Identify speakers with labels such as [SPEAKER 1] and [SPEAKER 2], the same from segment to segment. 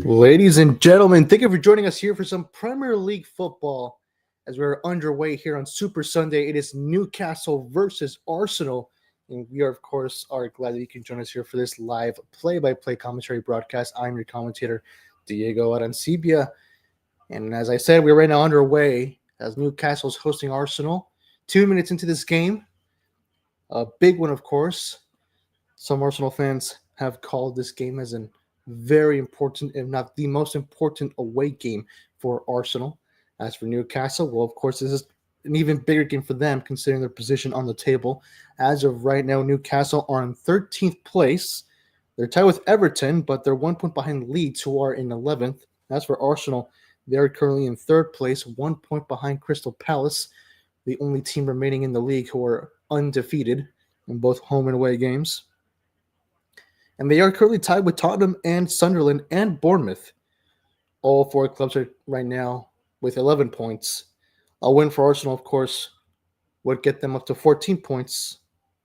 [SPEAKER 1] Ladies and gentlemen, thank you for joining us here for some Premier League football. As we're underway here on Super Sunday, it is Newcastle versus Arsenal. And we of course, are glad that you can join us here for this live play-by-play commentary broadcast. I'm your commentator, Diego Arancibia. And as I said, we're right now underway as Newcastle's hosting Arsenal. 2 minutes into this game, a big one, of course. Some Arsenal fans have called this game as an very important, if not the most important away game for Arsenal. As for Newcastle, well, of course, this is an even bigger game for them considering their position on the table. As of right now, Newcastle are in 13th place. They're tied with Everton, but they're 1 point behind Leeds, who are in 11th. As for Arsenal, they're currently in 3rd place, 1 point behind Crystal Palace, the only team remaining in the league who are undefeated in both home and away games. And they are currently tied with Tottenham and Sunderland and Bournemouth. All four clubs are right now with 11 points. A win for Arsenal, of course, would get them up to 14 points,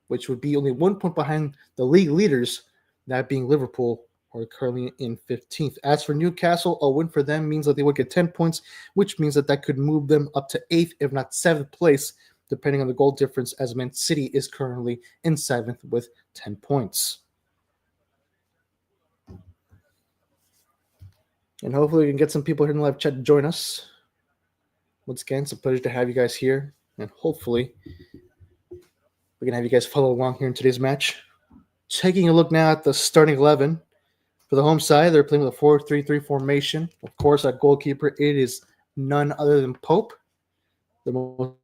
[SPEAKER 1] which would be only 1 point behind the league leaders, that being Liverpool, who are currently in 15th. As for Newcastle, a win for them means that they would get 10 points, which means that could move them up to 8th, if not 7th place, depending on the goal difference, as Man City is currently in 7th with 10 points. And hopefully we can get some people here in the live chat to join us. Once again, it's a pleasure to have you guys here. And hopefully we can have you guys follow along here in today's match. Taking a look now at the starting 11. For the home side, they're playing with a 4-3-3 formation. Of course, at goalkeeper, it is none other than Pope, the most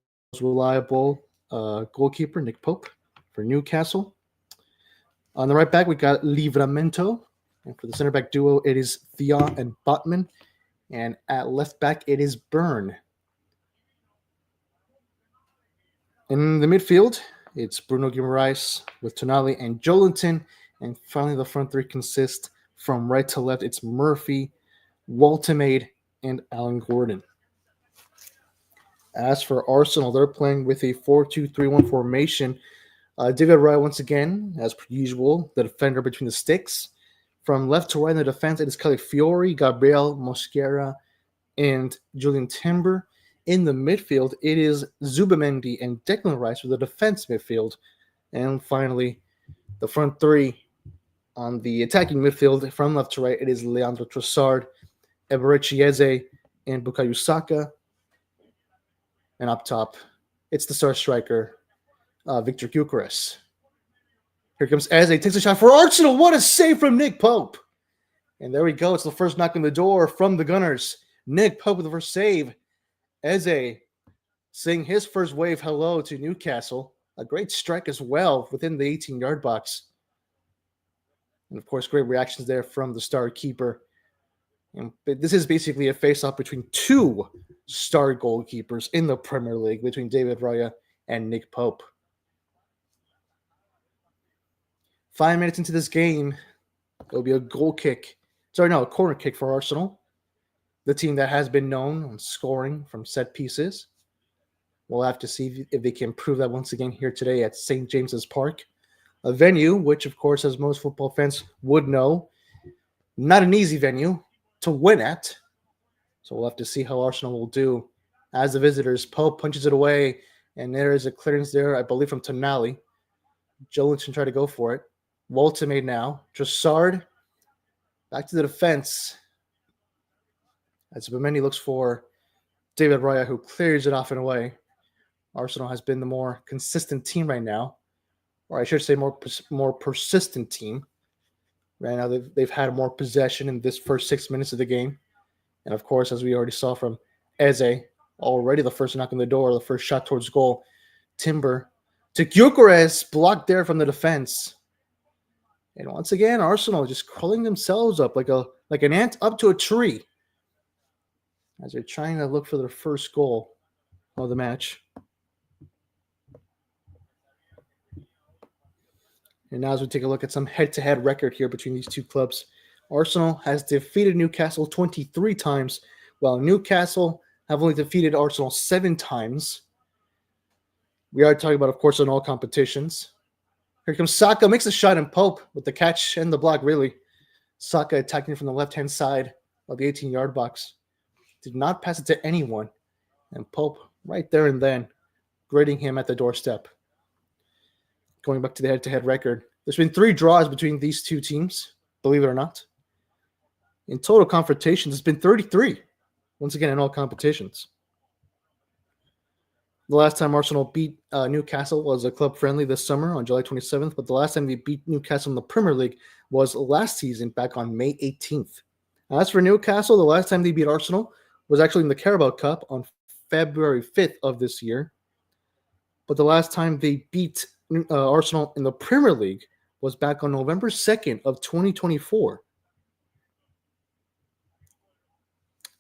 [SPEAKER 1] reliable goalkeeper, Nick Pope, for Newcastle. On the right back, we got Livramento. And for the center back duo, it is Theon and Botman. And at left back, it is Byrne. In the midfield, it's Bruno Guimaraes with Tonali and Joelinton. And finally, the front three consist from right to left. It's Murphy, Waltemade, and Alan Gordon. As for Arsenal, they're playing with a 4-2-3-1 formation. David Raya, once again, as per usual, the defender between the sticks. From left to right in the defense, it is Calafiori, Gabriel Mosquera, and Julian Timber. In the midfield, it is Zubamendi and Declan Rice with the defense midfield. And finally, the front three on the attacking midfield, from left to right, it is Leandro Trossard, Eberechi Eze, and Bukayo Saka. And up top, it's the star striker, Victor Gyökeres. Here comes Eze, takes a shot for Arsenal. What a save from Nick Pope. And there we go. It's the first knock on the door from the Gunners. Nick Pope with the first save. Eze saying his first wave hello to Newcastle. A great strike as well within the 18-yard box. And, of course, great reactions there from the star keeper. And this is basically a face-off between two star goalkeepers in the Premier League, between David Raya and Nick Pope. 5 minutes into this game, it'll be a corner kick for Arsenal, the team that has been known on scoring from set pieces. We'll have to see if they can prove that once again here today at St. James's Park, a venue which, of course, as most football fans would know, not an easy venue to win at. So we'll have to see how Arsenal will do as the visitors. Pope punches it away, and there is a clearance there, I believe, from Tonali. Joelinton tried to go for it. Waltemade now. Trossard back to the defense. As Zubamendi looks for David Raya, who clears it off and away. Arsenal has been the more consistent team right now, or I should say more persistent team. Right now they've had more possession in this first 6 minutes of the game. And, of course, as we already saw from Eze, already the first knock on the door, the first shot towards goal. Timber to Gyökeres, blocked there from the defense. And once again, Arsenal just curling themselves up like an ant up to a tree as they're trying to look for their first goal of the match. And now as we take a look at some head-to-head record here between these two clubs, Arsenal has defeated Newcastle 23 times, while Newcastle have only defeated Arsenal 7 times. We are talking about, of course, in all competitions. Here comes Saka, makes a shot, and Pope with the catch and the block, really. Saka attacking from the left-hand side of the 18-yard box. Did not pass it to anyone. And Pope, right there and then, grading him at the doorstep. Going back to the head-to-head record, there's been 3 draws between these two teams, believe it or not. In total confrontations, it's been 33, once again in all competitions. The last time Arsenal beat Newcastle was a club friendly this summer on July 27th, but the last time they beat Newcastle in the Premier League was last season back on May 18th. As for Newcastle, the last time they beat Arsenal was actually in the Carabao Cup on February 5th of this year. But the last time they beat Arsenal in the Premier League was back on November 2nd of 2024.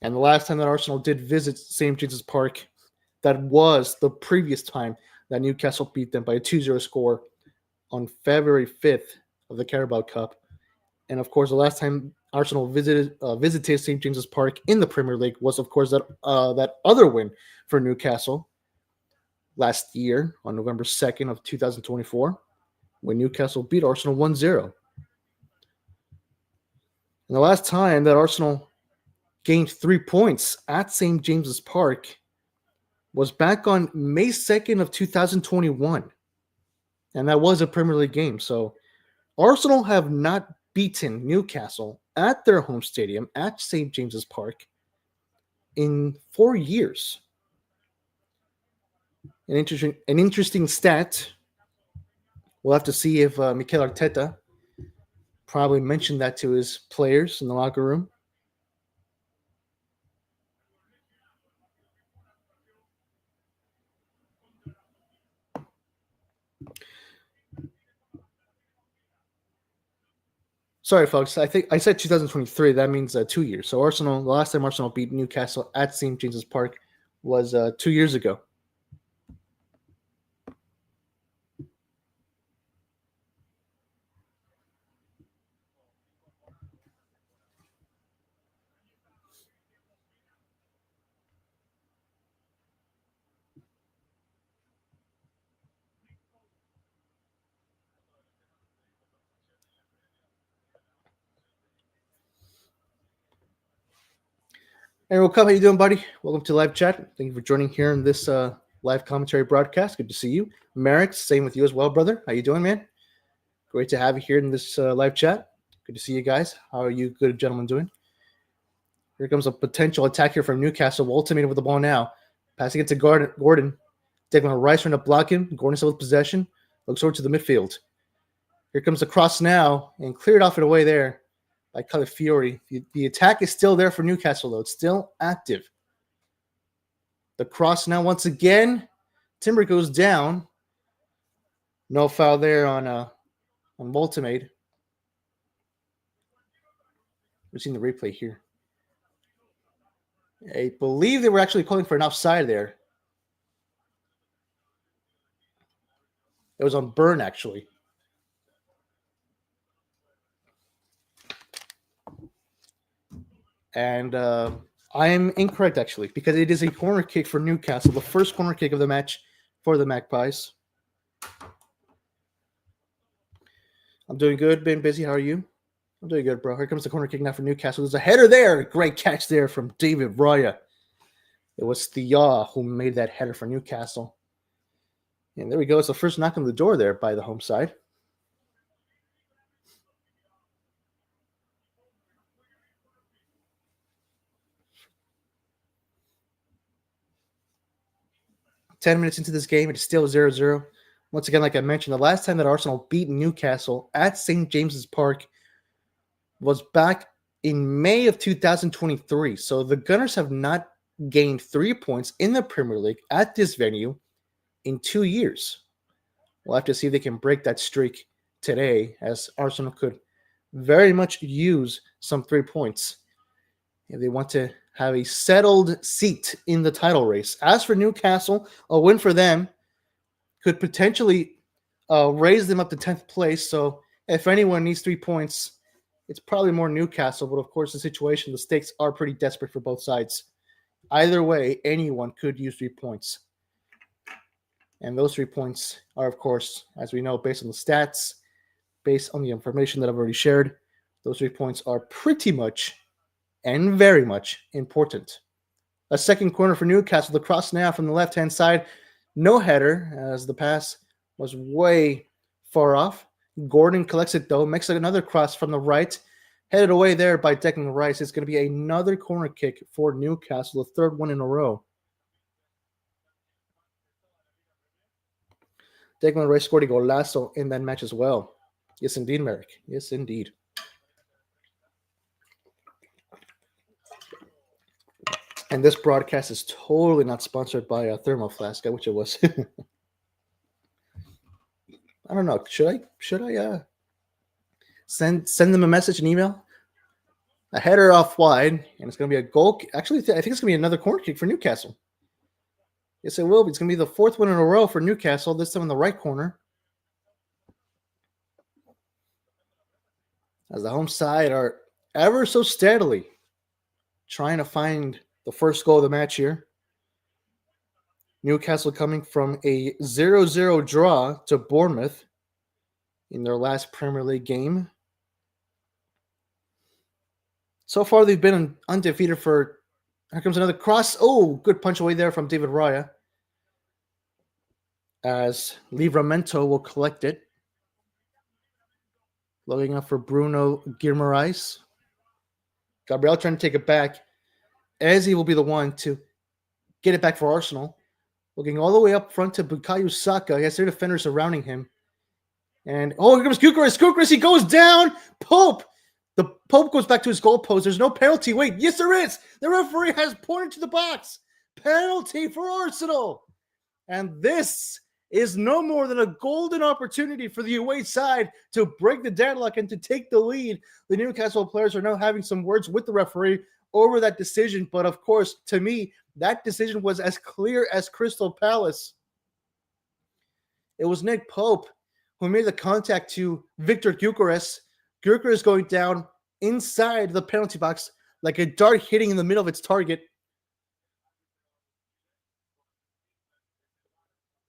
[SPEAKER 1] And the last time that Arsenal did visit St. James's Park, that was the previous time that Newcastle beat them by a 2-0 score on February 5th of the Carabao Cup. And, of course, the last time Arsenal visited St. James's Park in the Premier League was, of course, that other win for Newcastle last year on November 2nd of 2024 when Newcastle beat Arsenal 1-0. And the last time that Arsenal gained 3 points at St. James's Park was back on May 2nd of 2021. And that was a Premier League game. So Arsenal have not beaten Newcastle at their home stadium at St. James's Park in 4 years. An interesting stat. We'll have to see if Mikel Arteta probably mentioned that to his players in the locker room. Sorry, folks. I think I said 2023. That means 2 years. So Arsenal, the last time Arsenal beat Newcastle at St. James's Park was 2 years ago. Hey, welcome. How you doing, buddy? Welcome to live chat. Thank you for joining here in this live commentary broadcast. Good to see you. Merrick, same with you as well, brother. How you doing, man? Great to have you here in this live chat. Good to see you guys. How are you good gentlemen doing? Here comes a potential attack here from Newcastle. Ultimatum with the ball now. Passing it to Gordon. Declan Rice trying to block him. Gordon still with possession. Looks over to the midfield. Here comes the cross now and cleared off and away there by Calafiori. The attack is still there for Newcastle, though. It's still active. The cross now once again. Timber goes down. No foul there on Voltamade. We've seen the replay here. I believe they were actually calling for an offside there. It was on Burn, actually. And I am incorrect, actually, because it is a corner kick for Newcastle, the first corner kick of the match for the Magpies. I'm doing good. Been busy. How are you? I'm doing good, bro. Here comes the corner kick now for Newcastle. There's a header there. Great catch there from David Raya. It was Thea who made that header for Newcastle. And there we go. It's the first knock on the door there by the home side. Ten minutes into this game, it's still 0-0. Once again, like I mentioned, the last time that Arsenal beat Newcastle at St. James's Park was back in May of 2023. So the Gunners have not gained 3 points in the Premier League at this venue in 2 years. We'll have to see if they can break that streak today, as Arsenal could very much use some 3 points if they want to have a settled seat in the title race. As for Newcastle, a win for them could potentially raise them up to 10th place. So if anyone needs 3 points, it's probably more Newcastle. But of course, the stakes are pretty desperate for both sides. Either way, anyone could use 3 points. And those 3 points are, of course, as we know, based on the stats, based on the information that I've already shared. Those 3 points are pretty much and very much important. A second corner for Newcastle. The cross now from the left-hand side. No header, as the pass was way far off. Gordon collects it, though. Makes another cross from the right. Headed away there by Declan Rice. It's going to be another corner kick for Newcastle, the third one in a row. Declan Rice scored a golazo in that match as well. Yes, indeed, Merrick. Yes, indeed. And this broadcast is totally not sponsored by a Thermo Flask. I wish it was. I don't know. Should I send them a message, an email? A header off wide, and it's going to be a goal. Actually, I think it's going to be another corner kick for Newcastle. Yes, it will be. It's going to be the fourth one in a row for Newcastle, this time in the right corner. As the home side are ever so steadily trying to find the first goal of the match here. Newcastle coming from a 0-0 draw to Bournemouth in their last Premier League game. So far, they've been undefeated for... Here comes another cross. Oh, good punch away there from David Raya. As Livramento will collect it. Looking up for Bruno Guimaraes. Gabriel trying to take it back. Eze will be the one to get it back for Arsenal. Looking all the way up front to Bukayo Saka. He has 3 defenders surrounding him. And, oh, here comes Gyökeres. Gyökeres, he goes down. Pope. The Pope goes back to his goalpost. There's no penalty. Wait, yes, there is. The referee has pointed to the box. Penalty for Arsenal. And this is no more than a golden opportunity for the away side to break the deadlock and to take the lead. The Newcastle players are now having some words with the referee over that decision. But, of course, to me, that decision was as clear as Crystal Palace. It was Nick Pope who made the contact to Victor Gyökeres. Gyökeres going down inside the penalty box like a dart hitting in the middle of its target.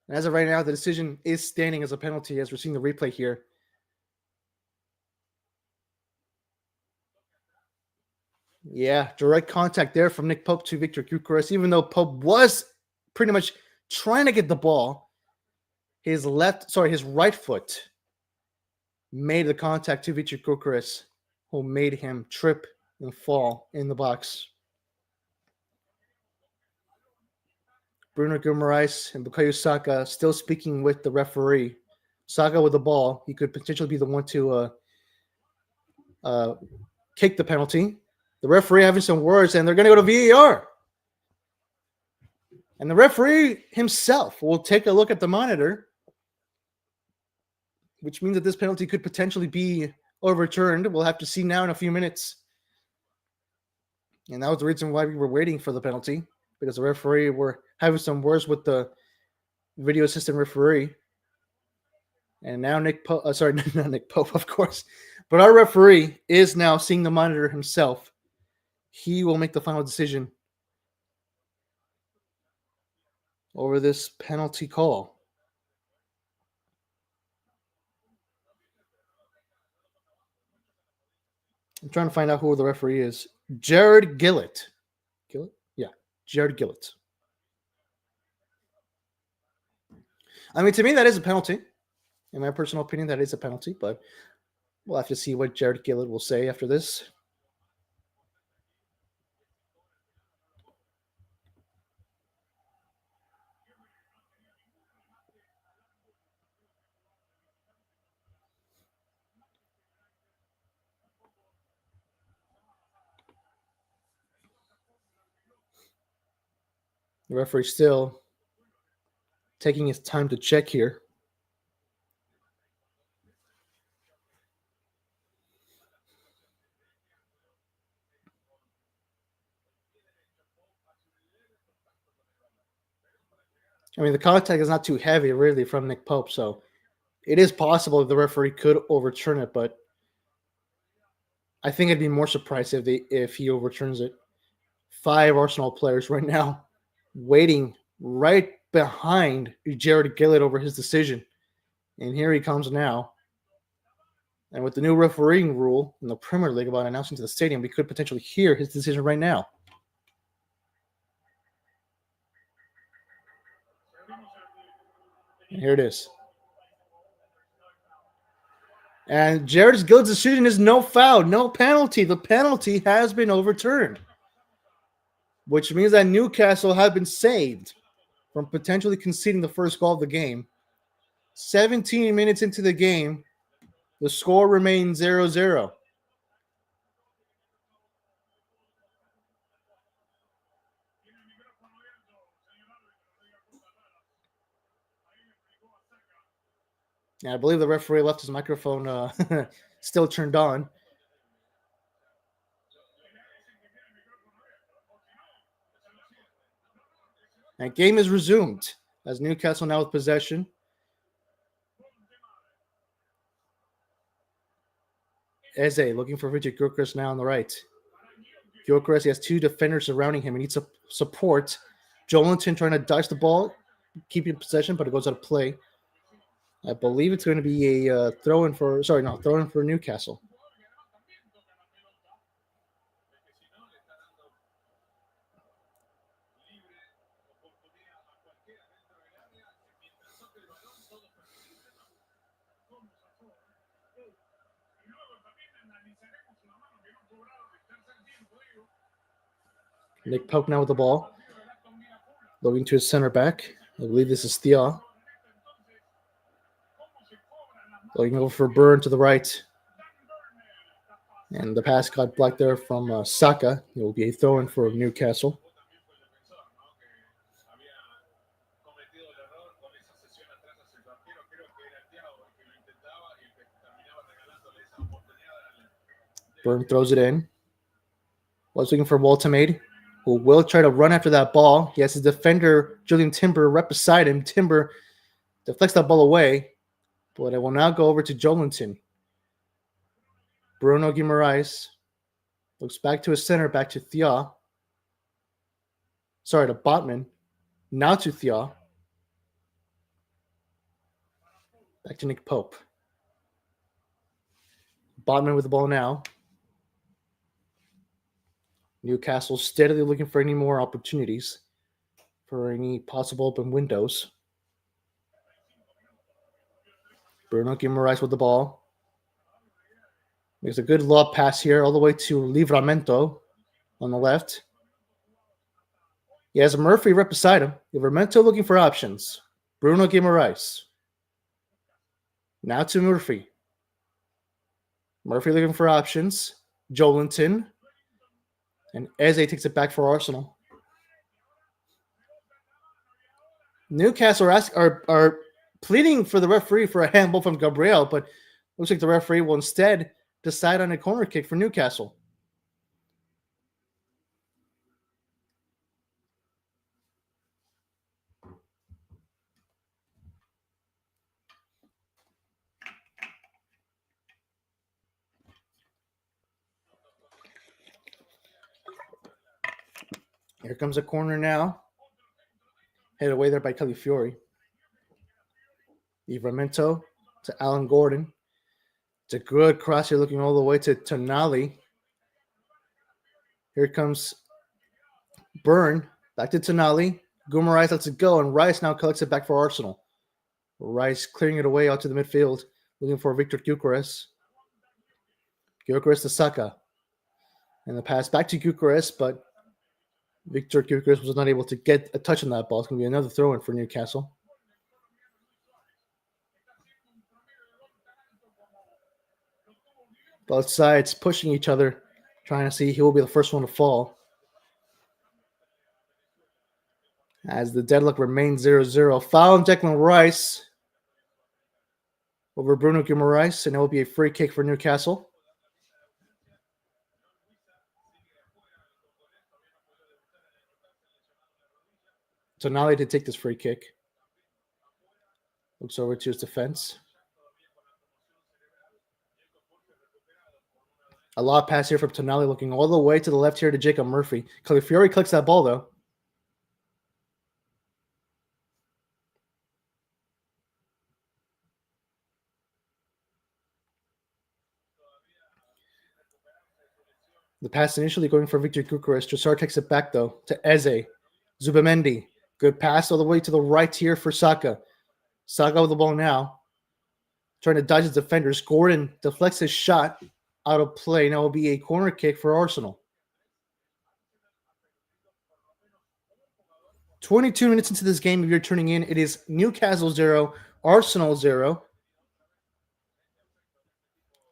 [SPEAKER 1] And as of right now, the decision is standing as a penalty as we're seeing the replay here. Yeah, direct contact there from Nick Pope to Victor Gyökeres. Even though Pope was pretty much trying to get the ball, his right foot made the contact to Victor Gyökeres, who made him trip and fall in the box. Bruno Guimaraes and Bukayo Saka still speaking with the referee. Saka with the ball. He could potentially be the one to kick the penalty. The referee having some words, and they're going to go to VAR. And the referee himself will take a look at the monitor, which means that this penalty could potentially be overturned. We'll have to see now in a few minutes. And that was the reason why we were waiting for the penalty, because the referee were having some words with the video assistant referee. And now not Nick Pope, of course, but our referee is now seeing the monitor himself. He will make the final decision over this penalty call. I'm trying to find out who the referee is. Jared Gillett. Gillett? Yeah, Jared Gillett. I mean, to me, that is a penalty. In my personal opinion, that is a penalty, but we'll have to see what Jared Gillett will say after this. The referee still taking his time to check here. I mean, the contact is not too heavy, really, from Nick Pope, so it is possible the referee could overturn it, but I think I'd be more surprised if he overturns it. 5 Arsenal players right now waiting right behind Jared Gillett over his decision. And here he comes now. And with the new refereeing rule in the Premier League about announcing to the stadium, we could potentially hear his decision right now. And here it is. And Jared Gill's decision is no foul, no penalty. The penalty has been overturned, which means that Newcastle have been saved from potentially conceding the first goal of the game. 17 minutes into the game, the score remains 0-0. And I believe the referee left his microphone still turned on. And game is resumed as Newcastle now with possession. Eze looking for Richard Gyökeres now on the right. Gyökeres, he has two defenders surrounding him. He needs support. Joelinton trying to dodge the ball, keeping possession, but it goes out of play. I believe it's going to be a throw-in for Newcastle. Nick Pope now with the ball. Looking to his center back. I believe this is Thea. Looking over for Byrne to the right. And the pass got blocked there from Saka. It will be a throw-in for Newcastle. Byrne throws it in. Was looking for Waltemade, who will try to run after that ball. He has his defender, Julian Timber, right beside him. Timber deflects that ball away, but it will now go over to Joelinton. Bruno Guimaraes looks back to his center, back to Thea. Sorry, to Botman. Now to Thea. Back to Nick Pope. Botman with the ball now. Newcastle steadily looking for any more opportunities, for any possible open windows. Bruno Guimaraes with the ball. Makes a good lob pass here all the way to Livramento on the left. He has Murphy right beside him. Livramento looking for options. Bruno Guimaraes. Now to Murphy. Murphy looking for options. Joelinton. And Eze takes it back for Arsenal. Newcastle are pleading for the referee for a handball from Gabriel, but looks like the referee will instead decide on a corner kick for Newcastle. Here comes a corner now. Headed away there by Calafiori. Livramento to Alan Gordon. It's a good cross here looking all the way to Tonali. Here comes Byrne. Back to Tonali. Guimaraes lets it go, and Rice now collects it back for Arsenal. Rice clearing it away out to the midfield, looking for Victor Gyökeres. Gyökeres to Saka. And the pass back to Gyökeres, but Victor Gyökeres was not able to get a touch on that ball. It's going to be another throw-in for Newcastle. Both sides pushing each other, trying to see who will be the first one to fall. As the deadlock remains 0-0. Foul on Declan Rice over Bruno Guimaraes, and it will be a free kick for Newcastle. Tonali to take this free kick. Looks over to his defense. A lot of pass here from Tonali, looking all the way to the left here to Jacob Murphy. Calafiori clicks that ball, though. The pass initially going for Victor Gyökeres. Trossard takes it back, though, to Eze. Zubamendi. Good pass all the way to the right here for Saka. Saka with the ball now. Trying to dodge his defenders. Gordon deflects his shot out of play. Now it will be a corner kick for Arsenal. 22 minutes into this game, if you're turning in, it is Newcastle 0, Arsenal 0.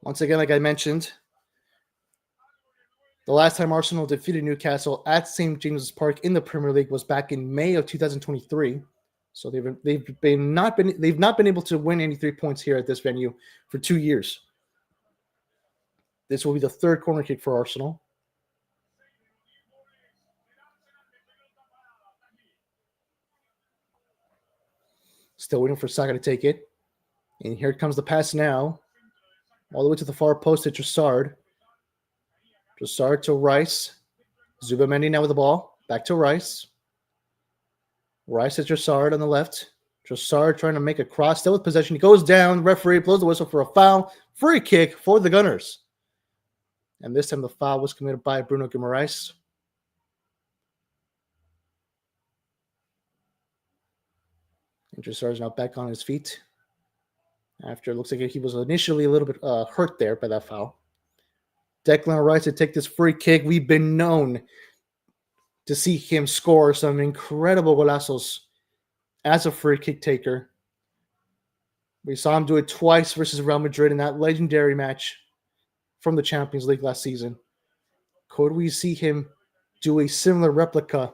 [SPEAKER 1] Once again, like I mentioned, the last time Arsenal defeated Newcastle at St. James's Park in the Premier League was back in May of 2023. So they've not been able to win any 3 points here at this venue for 2 years. This will be the third corner kick for Arsenal. Still waiting for Saka to take it. And here comes the pass now. All the way to the far post to Trossard. Trossard to Rice. Zubamendi now with the ball. Back to Rice. Rice to Trossard on the left. Trossard trying to make a cross. Still with possession. He goes down. Referee blows the whistle for a foul. Free kick for the Gunners. And this time the foul was committed by Bruno Guimaraes. And Trossard is now back on his feet. After it looks like he was initially a little bit hurt there by that foul. Declan Rice to take this free kick. We've been known to see him score some incredible golazos as a free kick taker. We saw him do it twice versus Real Madrid in that legendary match from the Champions League last season. Could we see him do a similar replica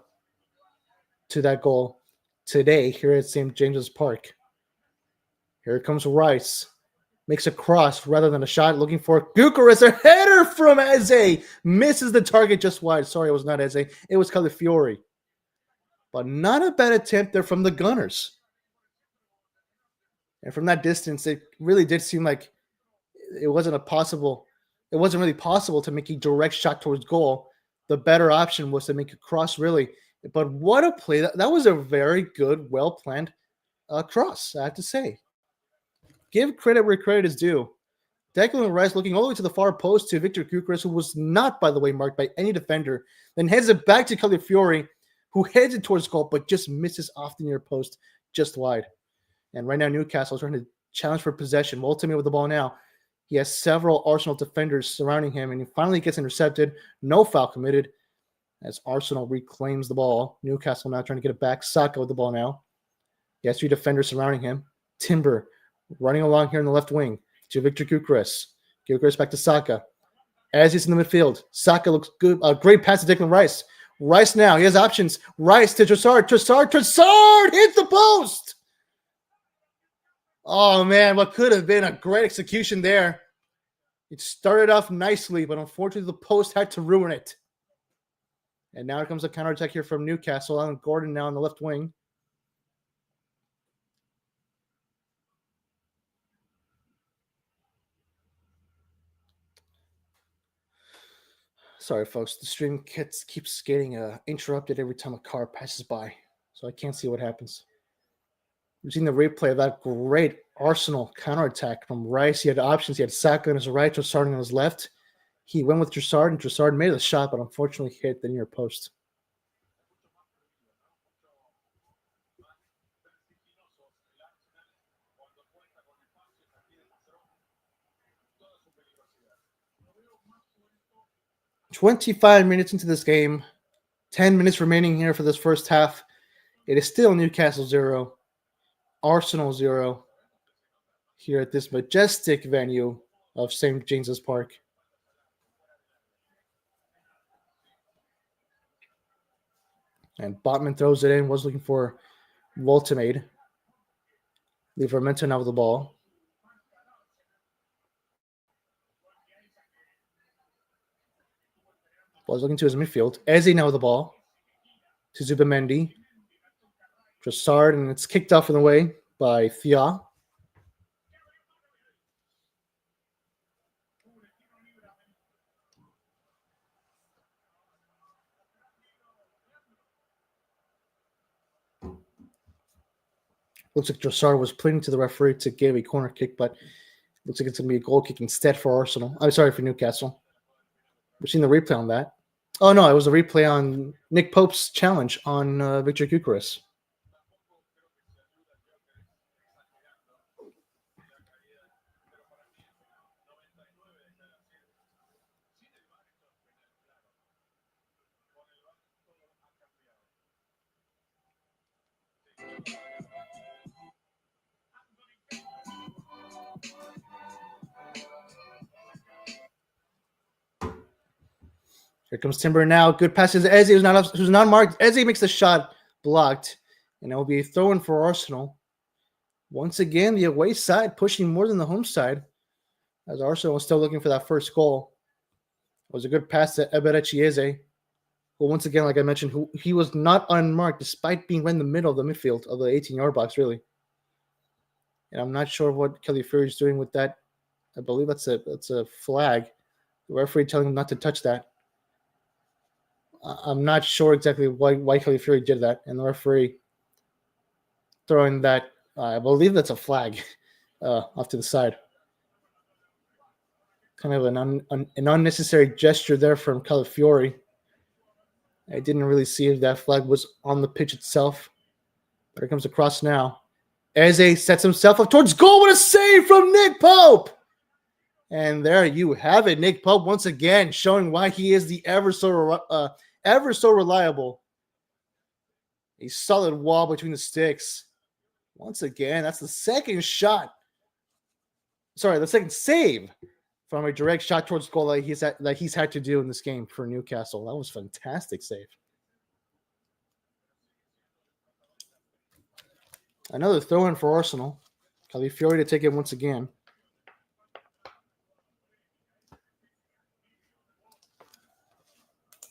[SPEAKER 1] to that goal today here at St. James's Park? Here comes Rice. Makes a cross rather than a shot. Looking for Gyökeres. A header from Eze. Misses the target just wide. Sorry, it was not Eze. It was Calafiori. But not a bad attempt there from the Gunners. And from that distance, it really did seem like it wasn't really possible to make a direct shot towards goal. The better option was to make a cross, really. But what a play. That was a very good, well-planned cross, I have to say. Give credit where credit is due. Declan Rice looking all the way to the far post to Victor Gyökeres, who was not, by the way, marked by any defender. Then heads it back to Calafiori, who heads it towards goal, but just misses off the near post, just wide. And right now, Newcastle is trying to challenge for possession. Ultimately with the ball now. He has several Arsenal defenders surrounding him, and he finally gets intercepted. No foul committed as Arsenal reclaims the ball. Newcastle now trying to get it back. Saka with the ball now. He has 3 defenders surrounding him. Timber running along here in the left wing to Victor Gyökeres. Gyökeres back to Saka. As he's in the midfield, Saka looks good. A great pass to Declan Rice. Rice now. He has options. Rice to Trossard. Trossard hits the post. Oh, man, what could have been a great execution there. It started off nicely, but unfortunately the post had to ruin it. And now here comes a counterattack here from Newcastle. Alan Gordon now on the left wing. Sorry, folks. The stream keeps getting interrupted every time a car passes by, so I can't see what happens. We've seen the replay of that great Arsenal counterattack from Rice. He had options. He had Saka on his right, Trossard on his left. He went with Trossard, and Trossard made the shot, but unfortunately hit the near post. "25 minutes into this game, 10 minutes remaining here for this first half. It is still Newcastle 0, Arsenal 0 here at this majestic venue of St. James's Park. And Botman throws it in, was looking for Voltemade. Livramento now with the ball. Ball's looking to his midfield. Eze now with the ball. To Zubamendi. Trossard, and it's kicked off in the way by Thia. Looks like Trossard was pleading to the referee to give a corner kick, but looks like it's going to be a goal kick instead for Arsenal. I'm sorry, for Newcastle. We've seen the replay on that. Oh, no, it was a replay on Nick Pope's challenge on Victor Gyökeres. Here comes Timber now. Good passes. Eze who's not marked. Eze makes the shot blocked, and it will be a throw-in for Arsenal. Once again, the away side pushing more than the home side, as Arsenal was still looking for that first goal. It was a good pass to Eberechi Eze. But once again, like I mentioned, he was not unmarked despite being right in the middle of the midfield of the 18-yard box, really. And I'm not sure what Kelly Fury is doing with that. I believe that's a flag. The referee telling him not to touch that. I'm not sure exactly why Kelly Fury did that. And the referee throwing that, I believe that's a flag off to the side. Kind of an unnecessary gesture there from Calafiori. I didn't really see if that flag was on the pitch itself. But here comes across now. Eze sets himself up towards goal. What a save from Nick Pope! And there you have it. Nick Pope once again showing why he is the ever so reliable. A solid wall between the sticks. Once again, that's the second shot. Sorry, the second save from a direct shot towards goal that he's had to do in this game for Newcastle. That was a fantastic save. Another throw-in for Arsenal. Calafiori to take it once again.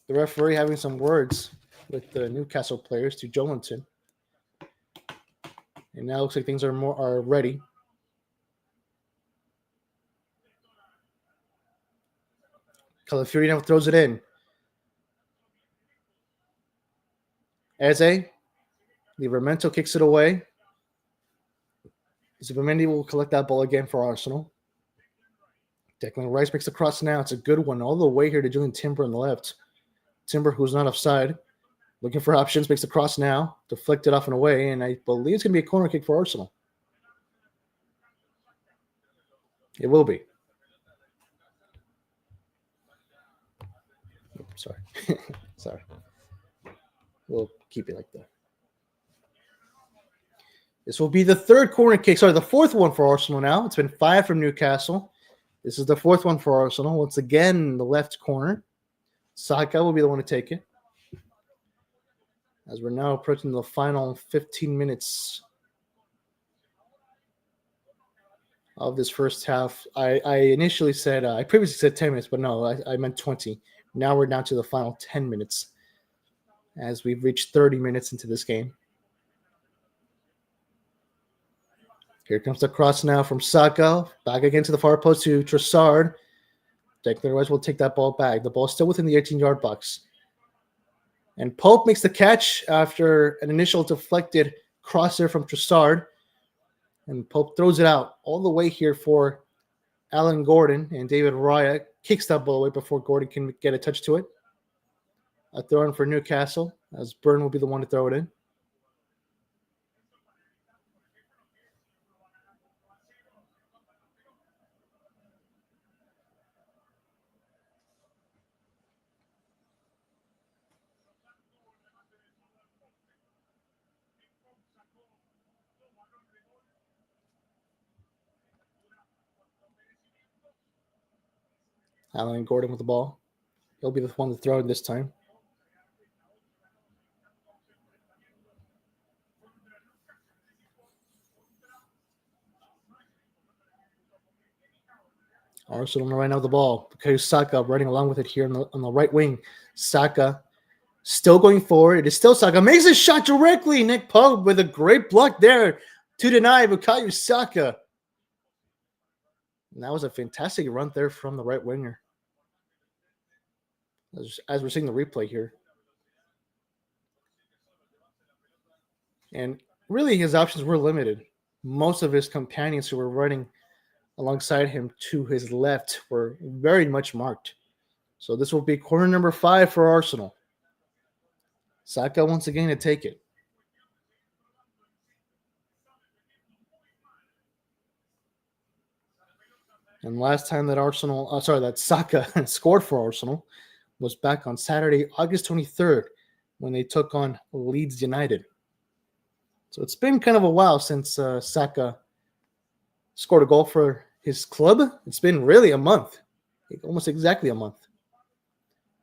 [SPEAKER 1] The referee having some words with the Newcastle players to Jolinton. And now it looks like things are ready. Calafiori now throws it in. Eze. Livramento kicks it away. Zubimendi will collect that ball again for Arsenal. Declan Rice makes the cross now. It's a good one all the way here to Julian Timber on the left. Timber, who's not offside, looking for options, makes the cross now. Deflected off and away, and I believe it's going to be a corner kick for Arsenal. It will be. Sorry. Sorry. We'll keep it like that. This will be the third corner kick. Sorry, the fourth one for Arsenal now. It's been 5 from Newcastle. This is the fourth one for Arsenal. Once again, the left corner. Saka will be the one to take it. As we're now approaching the final 15 minutes of this first half. I initially said, I previously said 10 minutes, but no, I meant 20. Now we're down to the final 10 minutes as we've reached 30 minutes into this game. Here comes the cross now from Saka. Back again to the far post to Trossard. Declan Rice will take that ball back. The ball is still within the 18-yard box. And Pope makes the catch after an initial deflected crosser from Trossard. And Pope throws it out all the way here for Alan Gordon. And David Raya kicks that ball away before Gordon can get a touch to it. A throw in for Newcastle, as Byrne will be the one to throw it in. Alan Gordon with the ball. He'll be the one to throw it this time. Arsenal right now with the ball. Because Saka running along with it here on the right wing. Saka still going forward. It is still Saka. Makes a shot directly. Nick Pope with a great block there to deny Bukayo Saka. And that was a fantastic run there from the right winger. As we're seeing the replay here. And really his options were limited. Most of his companions who were running alongside him to his left were very much marked. So this will be corner number 5 for Arsenal. Saka once again to take it. And last time that Saka scored for Arsenal was back on Saturday, August 23rd, when they took on Leeds United. So it's been kind of a while since Saka scored a goal for his club. It's been really a month, almost exactly a month.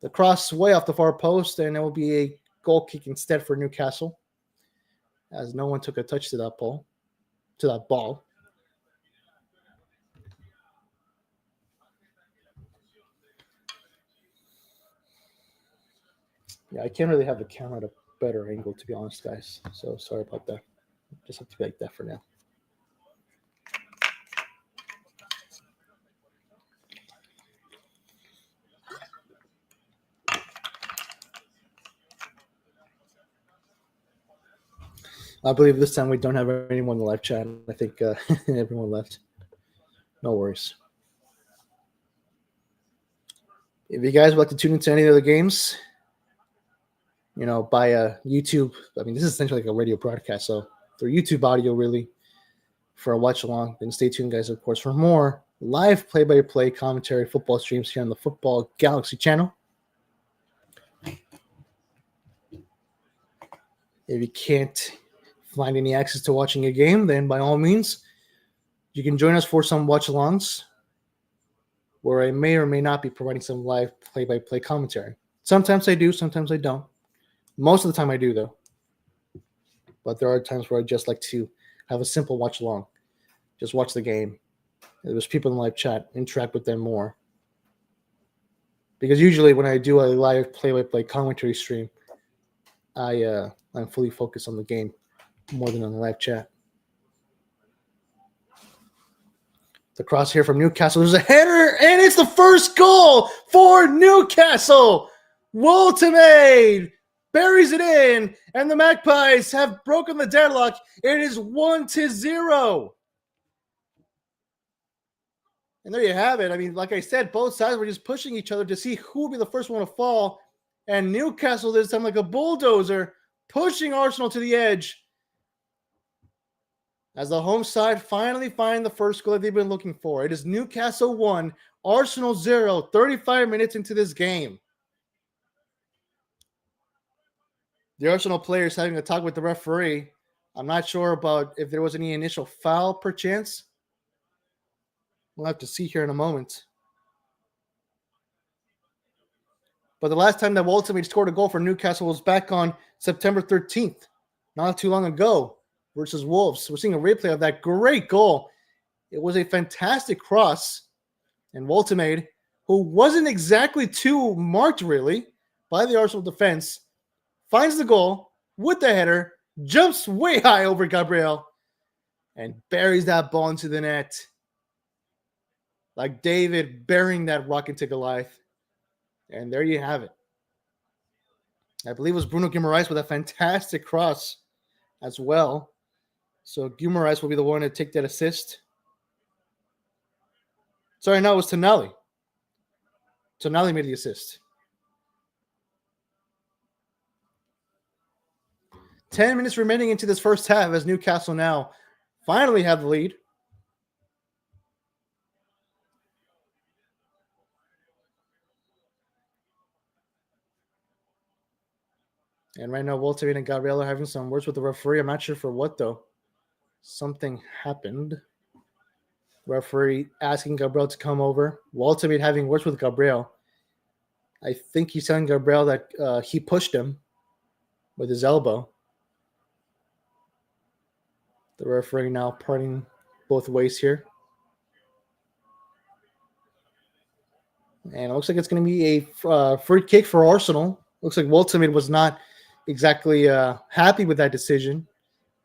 [SPEAKER 1] The cross way off the far post, and it will be a goal kick instead for Newcastle, as no one took a touch to that ball. Yeah, I can't really have the camera at a better angle, to be honest, guys. So sorry about that. Just have to be like that for now. I believe this time we don't have anyone in the live chat. I think everyone left. No worries. If you guys would like to tune into any of the games, by YouTube, I mean, this is essentially like a radio broadcast, so through YouTube audio, really, for a watch along, then stay tuned, guys, of course, for more live play-by-play commentary football streams here on the Football Galaxy channel. If you can't find any access to watching a game, then by all means, you can join us for some watch-alongs, where I may or may not be providing some live play-by-play commentary. Sometimes I do, sometimes I don't. Most of the time I do, though. But there are times where I just like to have a simple watch-along. Just watch the game. There's people in the live chat, interact with them more. Because usually when I do a live play-by-play commentary stream, I'm fully focused on the game more than on the live chat. The cross here from Newcastle. There's a header, and it's the first goal for Newcastle. Woltemade buries it in, and the Magpies have broken the deadlock. It is 1-0. And there you have it. I mean, like I said, both sides were just pushing each other to see who would be the first one to fall. And Newcastle this time, like a bulldozer, pushing Arsenal to the edge. As the home side finally find the first goal that they've been looking for. It is Newcastle 1, Arsenal 0, 35 minutes into this game. The Arsenal players having a talk with the referee. I'm not sure about if there was any initial foul, perchance. We'll have to see here in a moment. But the last time that Woltemade scored a goal for Newcastle was back on September 13th, not too long ago, versus Wolves. We're seeing a replay of that great goal. It was a fantastic cross. And Woltemade, who wasn't exactly too marked, really, by the Arsenal defense, finds the goal with the header, jumps way high over Gabriel, and buries that ball into the net. Like David burying that rock into Goliath. And there you have it. I believe it was Bruno Guimaraes with a fantastic cross as well. So Guimaraes will be the one to take that assist. Sorry, no, it was Tonali. Tonali made the assist. 10 minutes remaining into this first half as Newcastle now finally have the lead. And right now, Woltemade and Gabriel are having some words with the referee. I'm not sure for what, though. Something happened. Referee asking Gabriel to come over. Woltemade having words with Gabriel. I think he's telling Gabriel that he pushed him with his elbow. The referee now parting both ways here. And it looks like it's going to be a free kick for Arsenal. Looks like Woltemade was not exactly happy with that decision,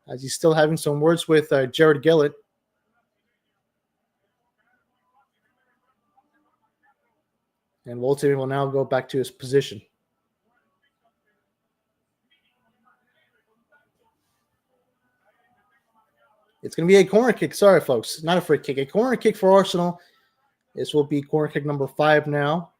[SPEAKER 1] as he's still having some words with Jared Gillett. And Woltemade will now go back to his position. It's going to be a corner kick. Sorry, folks. Not a free kick. A corner kick for Arsenal. This will be corner kick number 5 now.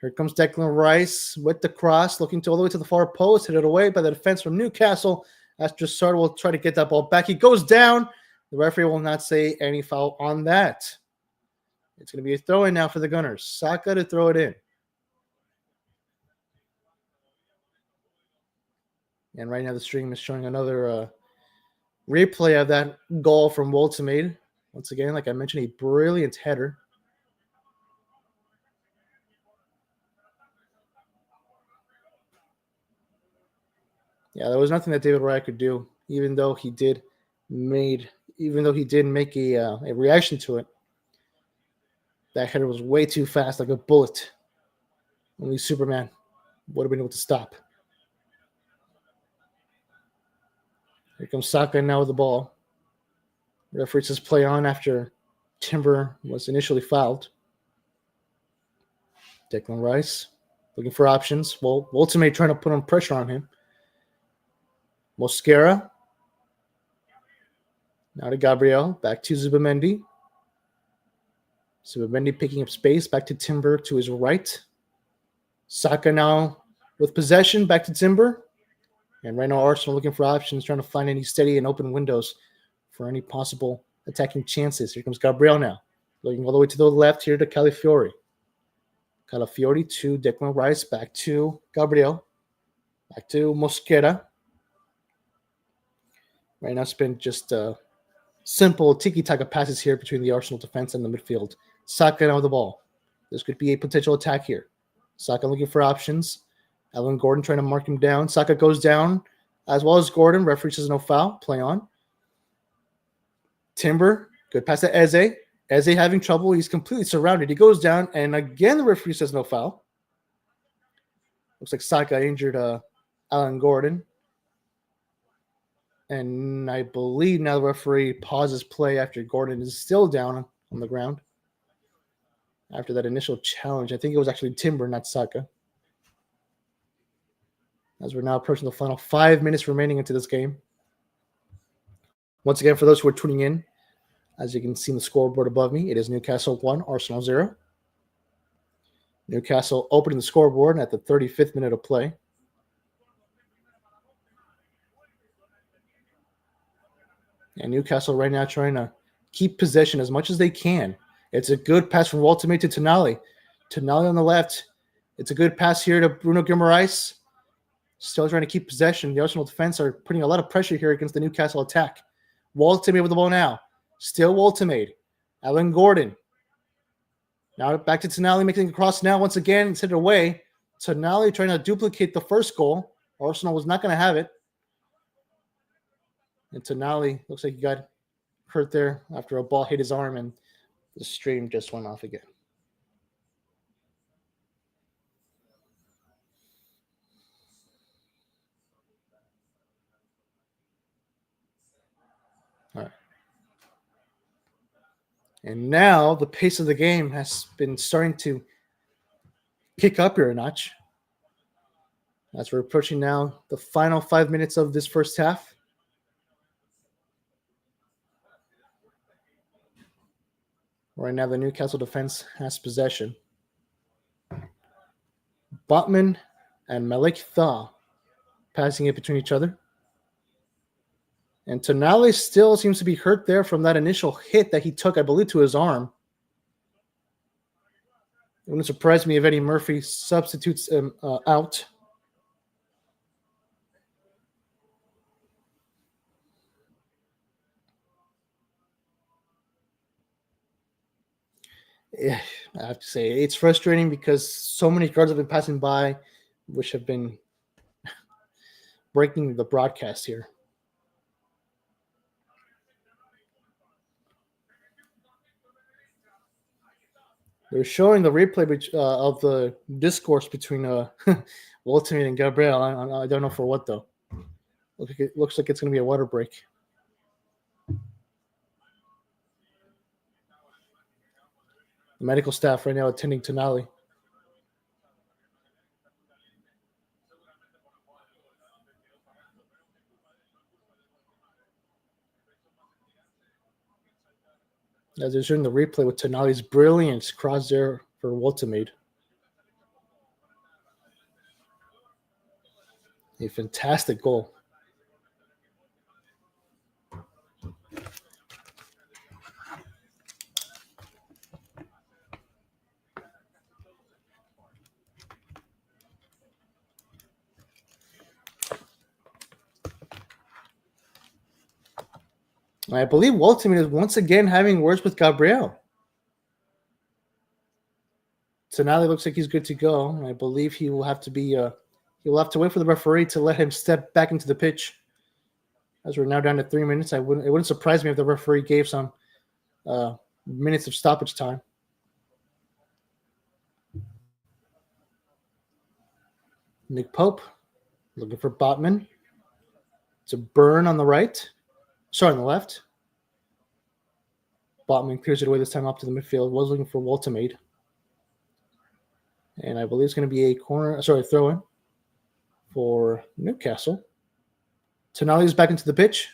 [SPEAKER 1] Here comes Declan Rice with the cross, looking to all the way to the far post, hit it away by the defense from Newcastle. As Trossard will try to get that ball back. He goes down. The referee will not say any foul on that. It's going to be a throw-in now for the Gunners. Saka to throw it in. And right now the stream is showing another replay of that goal from Woltemade. Once again, like I mentioned, a brilliant header. Yeah, there was nothing that David Raya could do, even though he did make a reaction to it. That header was way too fast, like a bullet. Only Superman would have been able to stop. Here comes Saka now with the ball. Referee says play on after Timber was initially fouled. Declan Rice looking for options. Well, Woltemade trying to put on pressure on him. Mosquera. Now to Gabriel. Back to Zubimendi. Zubimendi picking up space. Back to Timber to his right. Saka now with possession. Back to Timber. And right now Arsenal looking for options, trying to find any steady and open windows for any possible attacking chances. Here comes Gabriel now. Looking all the way to the left here to Calafiori. Calafiori to Declan Rice. Back to Gabriel. Back to Mosquera. Right now it's been just simple tiki-taka passes here between the Arsenal defense and the midfield. Saka now with the ball. This could be a potential attack here. Saka looking for options. Alan Gordon trying to mark him down. Saka goes down as well as Gordon. Referee says no foul. Play on. Timber. Good pass to Eze. Eze having trouble. He's completely surrounded. He goes down. And again, the referee says no foul. Looks like Saka injured Alan Gordon. And I believe now the referee pauses play after Gordon is still down on the ground. After that initial challenge. I think it was actually Timber, not Saka. As we're now approaching the final 5 minutes remaining into this game. Once again, for those who are tuning in, as you can see on the scoreboard above me, it is Newcastle 1, Arsenal 0. Newcastle opening the scoreboard at the 35th minute of play. And Newcastle right now trying to keep possession as much as they can. It's a good pass from Woltemade to Tonali. Tonali on the left. It's a good pass here to Bruno Guimaraes. Still trying to keep possession. The Arsenal defense are putting a lot of pressure here against the Newcastle attack. Woltemade with the ball now. Still Woltemade. Alan Gordon. Now back to Tonali making a cross now. Once again, it's hit away. Tonali trying to duplicate the first goal. Arsenal was not going to have it. And Tonali looks like he got hurt there after a ball hit his arm and the stream just went off again. All right. And now the pace of the game has been starting to kick up here a notch. As we're approaching now the final 5 minutes of this first half. Right now, the Newcastle defense has possession. Botman and Malik Thaw passing it between each other. And Tonali still seems to be hurt there from that initial hit that he took, I believe, to his arm. It wouldn't surprise me if Eddie Murphy substitutes him out. Yeah, I have to say, it's frustrating because so many cards have been passing by, which have been breaking the broadcast here. They're showing the replay of the discourse between Woltemade and Gabriel. I don't know for what, though. Looks like it's going to be a water break. The medical staff right now attending Tonali. As they're showing the replay with Tonali's brilliant cross there for Woltemade. A fantastic goal. I believe Walton is once again having words with Gabriel. So now it looks like he's good to go. I believe he will have to be. He'll have to wait for the referee to let him step back into the pitch. As we're now down to 3 minutes, it wouldn't surprise me if the referee gave some minutes of stoppage time. Nick Pope looking for Botman. It's a Burn on the right. Sorry, on the left. Botman clears it away this time up to the midfield. Was looking for Waltemade. And I believe it's going to be a throw-in for Newcastle. Tonali's back into the pitch.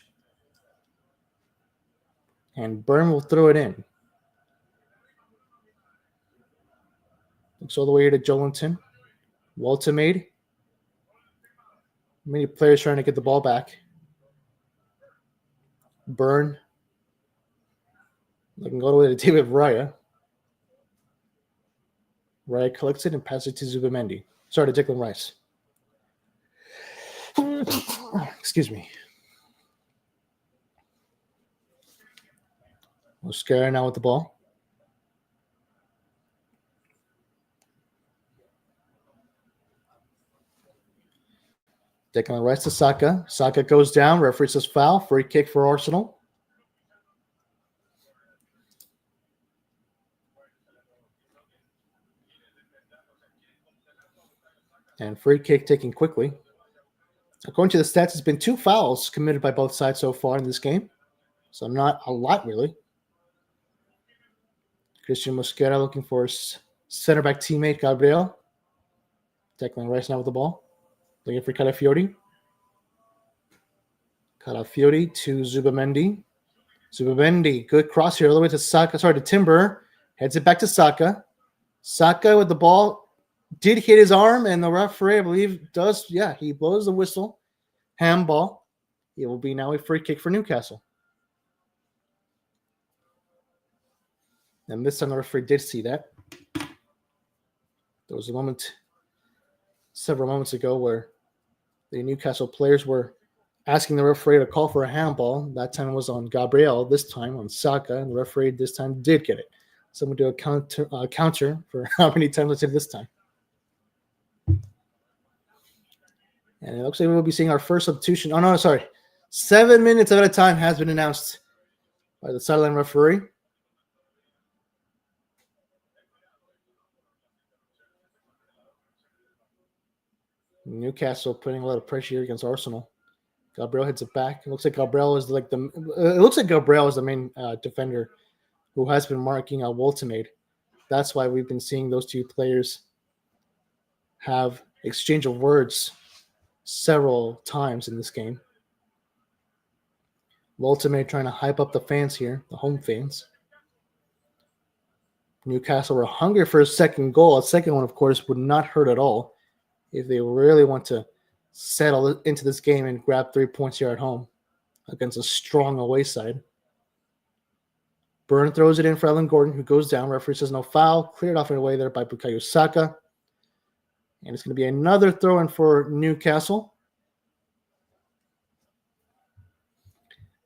[SPEAKER 1] And Burn will throw it in. Looks all the way here to Jolinton. Waltemade. Many players trying to get the ball back. Burn. Looking all the way to David Raya. Raya collects it and passes it to Zubamendi. Sorry, to Declan Rice. Excuse me. Mosquera now with the ball. Declan Rice to Saka. Saka goes down. Referee says foul. Free kick for Arsenal. And free kick taken quickly. According to the stats, it's been 2 fouls committed by both sides so far in this game. So not a lot, really. Christian Mosquera looking for his center back teammate, Gabriel. Declan Rice now with the ball. Looking for Calafiori. Calafiori to Zubamendi. Zubamendi, good cross here all the way to Saka. Sorry, to Timber. Heads it back to Saka. Saka with the ball. Did hit his arm, and the referee, I believe, does. Yeah, he blows the whistle. Handball. It will be now a free kick for Newcastle. And this time the referee did see that. There was a moment, several moments ago, where the Newcastle players were asking the referee to call for a handball. That time it was on Gabriel, this time on Saka, and the referee this time did get it. Someone do a counter for how many times I said this time. And it looks like we'll be seeing our first substitution. Oh, no, sorry. 7 minutes at a time has been announced by the sideline referee. Newcastle putting a lot of pressure here against Arsenal. Gabriel hits it back. It looks like Gabriel is the main defender who has been marking Waltemade. That's why we've been seeing those two players have exchange of words several times in this game. Waltemade trying to hype up the fans here, the home fans. Newcastle were hungry for a second goal. A second one, of course, would not hurt at all if they really want to settle into this game and grab 3 points here at home against a strong away side. Burn throws it in for Alan Gordon, who goes down. Referee says no foul. Cleared off and away there by Bukayo Saka. And it's going to be another throw-in for Newcastle.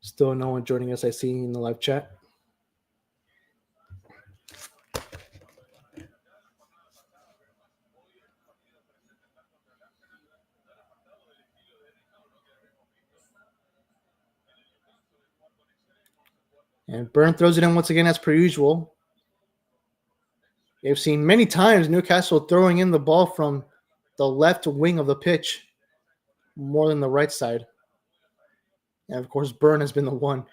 [SPEAKER 1] Still no one joining us, I see, in the live chat. And Burn throws it in once again as per usual. They've seen many times Newcastle throwing in the ball from the left wing of the pitch more than the right side. And, of course, Burn has been the one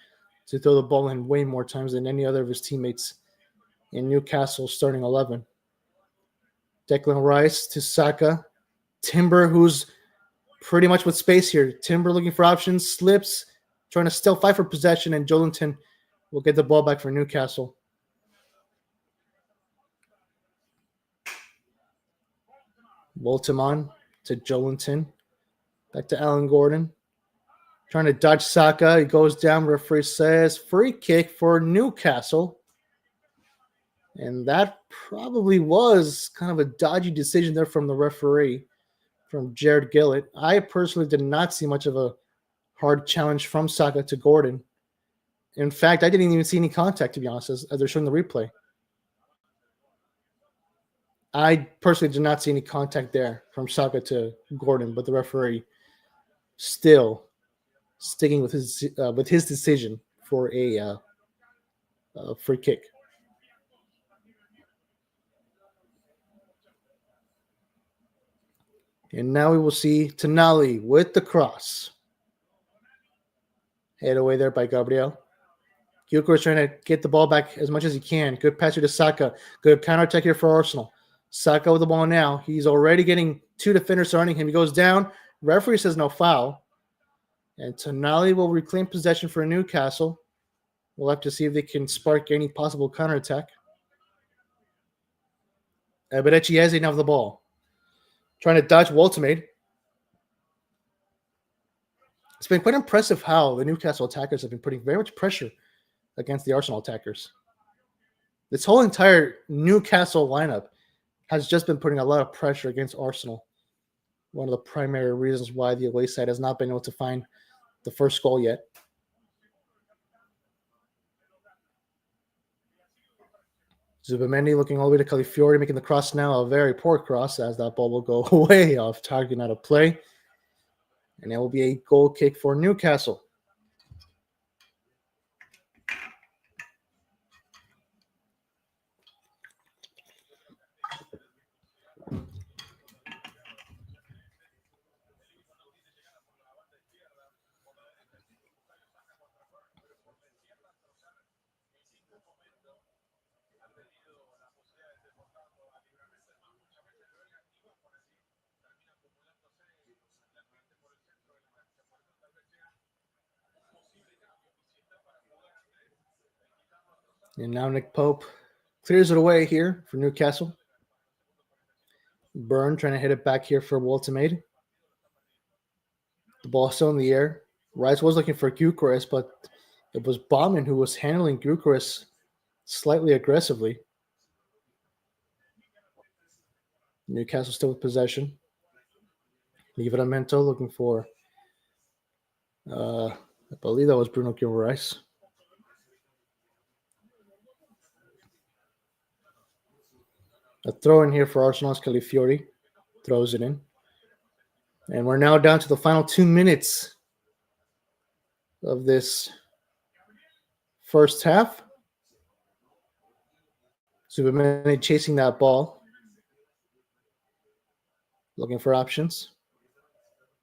[SPEAKER 1] to throw the ball in way more times than any other of his teammates in Newcastle's starting 11. Declan Rice to Saka. Timber, who's pretty much with space here. Timber looking for options, slips, trying to still fight for possession, and Jolinton will get the ball back for Newcastle. Waltemade to Jolinton. Back to Alan Gordon. Trying to dodge Saka. He goes down. Referee says free kick for Newcastle. And that probably was kind of a dodgy decision there from the referee, from Jared Gillett. I personally did not see much of a hard challenge from Saka to Gordon. In fact, I didn't even see any contact, to be honest, as they're showing the replay. I personally did not see any contact there from Saka to Gordon, but the referee still sticking with his decision for a free kick. And now we will see Tonali with the cross. Head away there by Gabriel. Gyökeres is trying to get the ball back as much as he can. Good pass here to Saka. Good counterattack here for Arsenal. Saka with the ball now. He's already getting two defenders surrounding him. He goes down. Referee says no foul. And Tonali will reclaim possession for Newcastle. We'll have to see if they can spark any possible counterattack. Eberechi has enough of the ball. Trying to dodge Woltemade. It's been quite impressive how the Newcastle attackers have been putting very much pressure against the Arsenal attackers. This whole entire Newcastle lineup has just been putting a lot of pressure against Arsenal. One of the primary reasons why the away side has not been able to find the first goal yet. Zubamendi looking all the way to Calafiori, making the cross now, a very poor cross, as that ball will go way off target, out of play. And it will be a goal kick for Newcastle. And now Nick Pope clears it away here for Newcastle. Byrne trying to hit it back here for Woltemade. The ball still in the air. Rice was looking for Gyökeres, but it was Baumann who was handling Gyökeres slightly aggressively. Newcastle still with possession. Livramento looking for, I believe that was Bruno Gyökeres. A throw in here for Arsenal's Calafiori. Throws it in. And we're now down to the final 2 minutes of this first half. Zubamendi chasing that ball. Looking for options.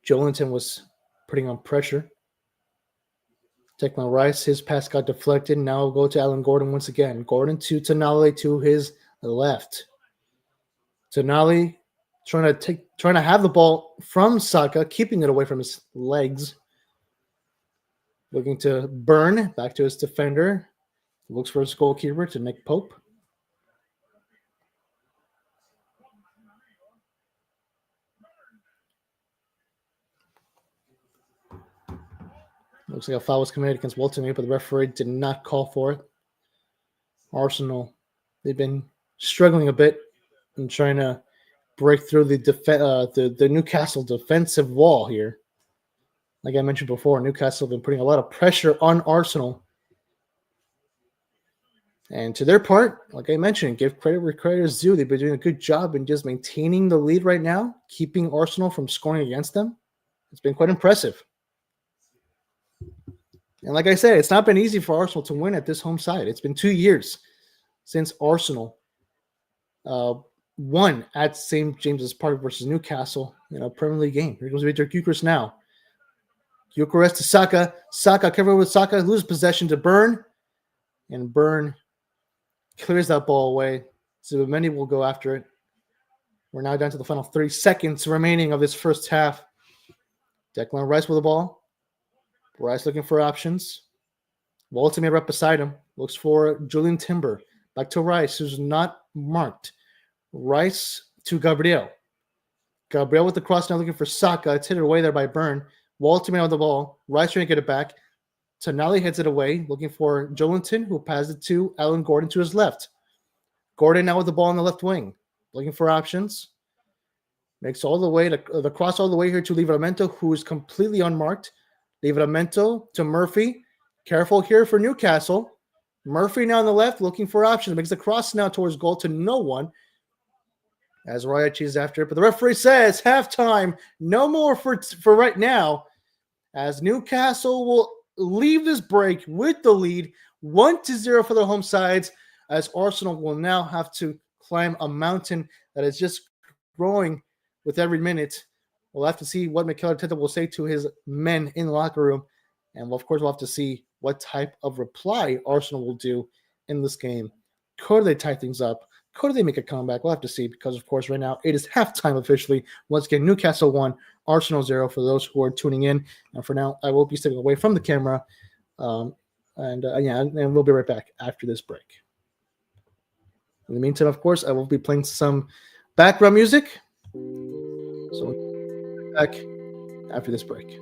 [SPEAKER 1] Joelinton was putting on pressure. Declan Rice, his pass got deflected. Now we'll go to Alan Gordon once again. Gordon to Tonali to his left. Tonali trying to have the ball from Saka, keeping it away from his legs. Looking to Byrne, back to his defender. Looks for his goalkeeper, to Nick Pope. Looks like a foul was committed against Woltemade, but the referee did not call for it. Arsenal, they've been struggling a bit in trying to break through the Newcastle defensive wall here. Like I mentioned before, Newcastle have been putting a lot of pressure on Arsenal. And to their part, like I mentioned, give credit where credit is due. They've been doing a good job in just maintaining the lead right now, keeping Arsenal from scoring against them. It's been quite impressive. And like I said, it's not been easy for Arsenal to win at this home side. It's been 2 years since Arsenal won at St. James's Park versus Newcastle in a Premier League game. Here goes Victor Gyökeres now. Gyökeres to Saka. Saka covered with Saka. Loses possession to Byrne. And Byrne clears that ball away. Zubamendi will go after it. We're now down to the final 30 seconds remaining of this first half. Declan Rice with the ball. Rice looking for options. Woltemade right beside him. Looks for Julian Timber. Back to Rice, who's not marked. Rice to Gabriel. Gabriel with the cross now looking for Saka. It's hit away there by Byrne. Walterman on the ball. Rice trying to get it back. Tonali heads it away, looking for Jolinton, who passes it to Alan Gordon to his left. Gordon now with the ball on the left wing, looking for options. Makes all the way the cross all the way here to Livramento, who is completely unmarked. Livramento to Murphy. Careful here for Newcastle. Murphy now on the left, looking for options. Makes the cross now towards goal to no one. As Roya cheeses after it, but the referee says halftime, no more for right now. As Newcastle will leave this break with the lead, 1-0 for their home sides. As Arsenal will now have to climb a mountain that is just growing with every minute. We'll have to see what Mikel Arteta will say to his men in the locker room. And of course, we'll have to see what type of reply Arsenal will do in this game. Could they tie things up? Could they make a comeback? We'll have to see because, of course, right now it is halftime officially. Once again, Newcastle 1, Arsenal 0 for those who are tuning in. And for now, I will be stepping away from the camera. And we'll be right back after this break. In the meantime, of course, I will be playing some background music. So back after this break.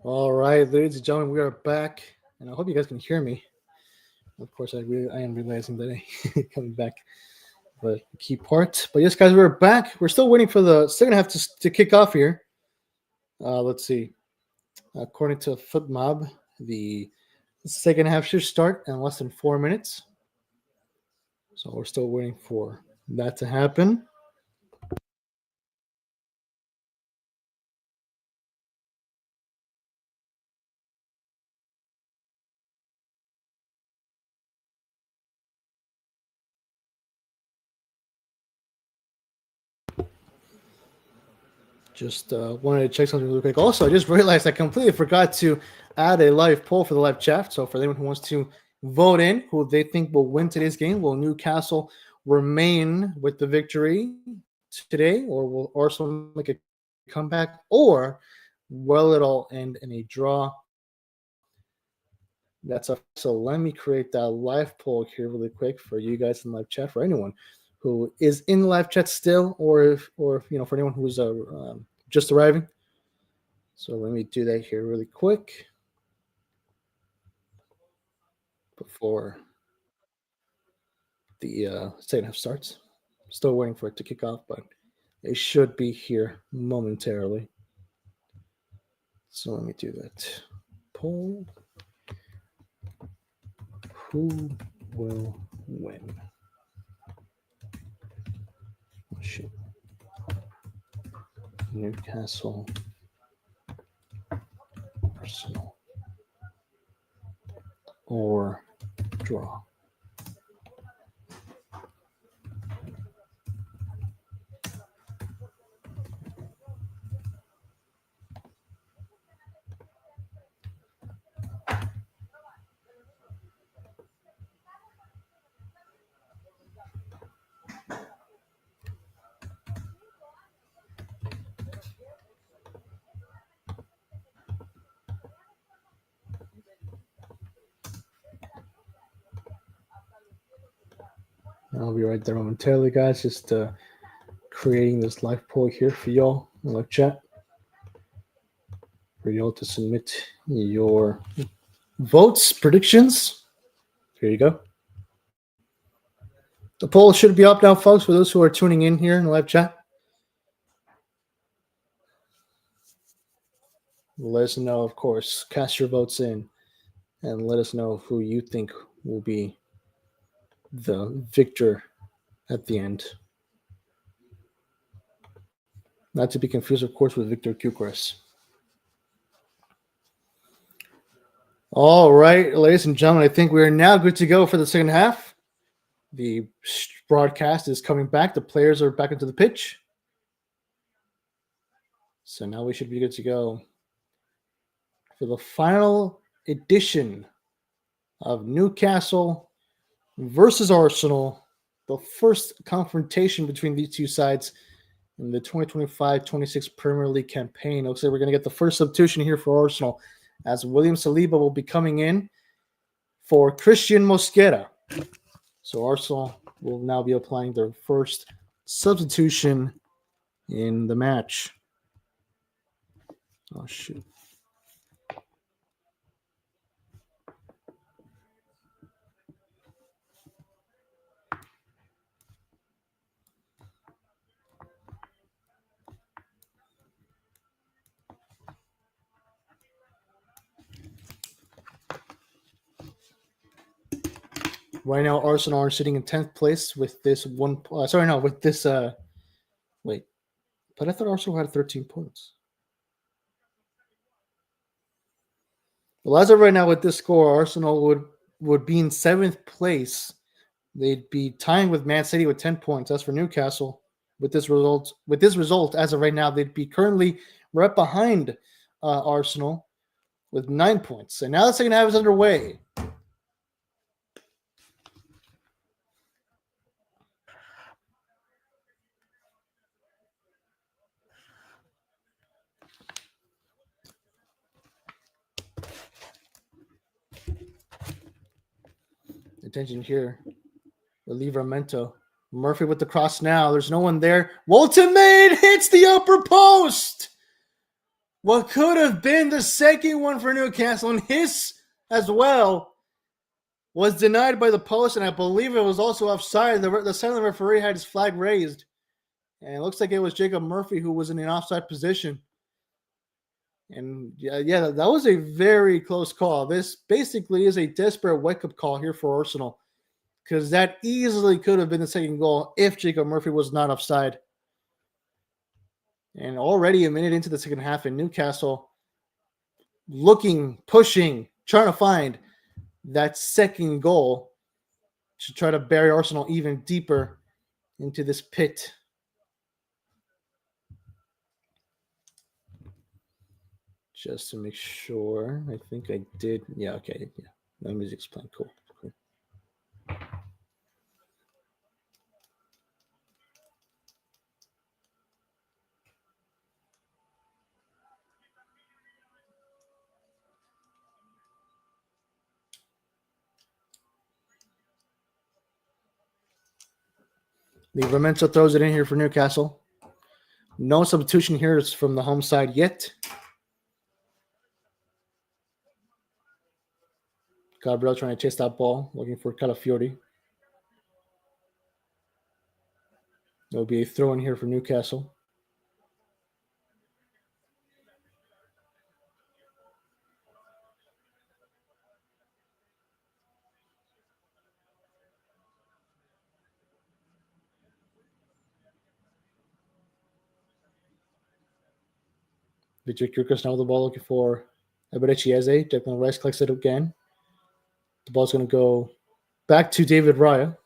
[SPEAKER 1] All right, ladies and gentlemen, we are back, and I hope you guys can hear me. Of course, I am realizing that I coming back, but key part. But yes, guys, we're back. We're still waiting for the second half to kick off here. Let's see. According to FootMob, the second half should start in less than 4 minutes. So we're still waiting for that to happen. Just wanted to check something really quick. Also, I just realized I completely forgot to add a live poll for the live chat. So for anyone who wants to vote in who they think will win today's game, will Newcastle remain with the victory today, or will Arsenal make a comeback, or will it all end in a draw? So let me create that live poll here really quick for you guys in live chat, for anyone who is in the live chat still, or if for anyone who's just arriving. So let me do that here really quick before the second half starts. Still waiting for it to kick off, but it should be here momentarily. So let me do that. Poll. Who will win? Oh, shit. Newcastle, Arsenal, or draw? I'll be right there momentarily, guys. Just creating this live poll here for y'all in live chat, for y'all to submit your votes, predictions. Here you go. The poll should be up now, folks, for those who are tuning in here in the live chat. Let us know, of course. Cast your votes in and let us know who you think will be the victor at the end. Not to be confused, of course, with Victor Gyökeres. All right, ladies and gentlemen, I think we are now good to go for the second half. The broadcast is coming back. The players are back into the pitch. So now we should be good to go for the final edition of Newcastle versus Arsenal, the first confrontation between these two sides in the 2025-26 Premier League campaign. Looks like we're going to get the first substitution here for Arsenal, as William Saliba will be coming in for Christian Mosquera. So Arsenal will now be applying their first substitution in the match. Oh, shoot. Right now, Arsenal are sitting in 10th place with this one. With this. Wait, but I thought Arsenal had 13 points. Well, as of right now, with this score, Arsenal would be in 7th place. They'd be tying with Man City with 10 points. As for Newcastle, with this result, as of right now, they'd be currently right behind Arsenal with 9 points. And now the second half is underway. Attention here. Livramento. Murphy with the cross now. There's no one there. Wolton hits the upper post. What could have been the second one for Newcastle, and his as well, was denied by the post, and I believe it was also offside. The silent referee had his flag raised, and it looks like it was Jacob Murphy who was in an offside position. And yeah, that was a very close call. This basically is a desperate wake-up call here for Arsenal, because that easily could have been the second goal if Jacob Murphy was not offside. And already a minute into the second half, and Newcastle looking, pushing, trying to find that second goal to try to bury Arsenal even deeper into this pit. Just to make sure, I think I did. Yeah, okay. Yeah, the music's playing. Cool. Livramento throws it in here for Newcastle. No substitution here from the home side yet. Gabriel trying to chase that ball, looking for Calafiori. There'll be a throw in here for Newcastle. Victor Kyrgios now with the ball, looking for Eberechieze. Declan Rice collects it again. The ball's going to go back to David Raya.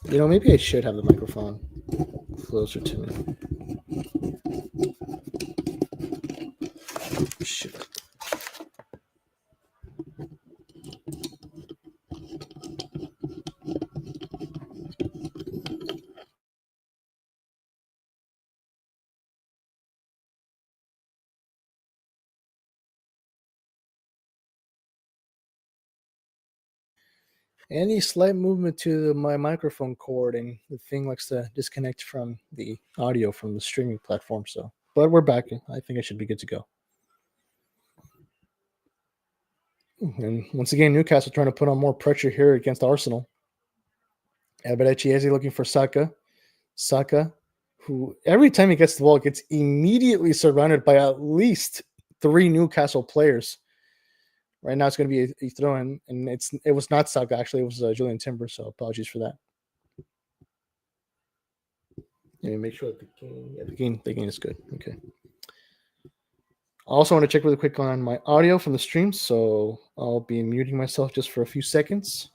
[SPEAKER 1] Maybe I should have the microphone closer to me. Shit. Any slight movement to my microphone cord, and the thing likes to disconnect from the audio from the streaming platform. But we're back. I think I should be good to go. And once again, Newcastle trying to put on more pressure here against Arsenal. Eberechieze looking for Saka. Saka, who every time he gets the ball, gets immediately surrounded by at least 3 Newcastle players. Right now, it's going to be a throw-in, and it was not Saka, actually. It was Julian Timber, so apologies for that. Let me make sure that the gain is good. Okay. I also want to check really quick on my audio from the stream, so I'll be muting myself just for a few seconds.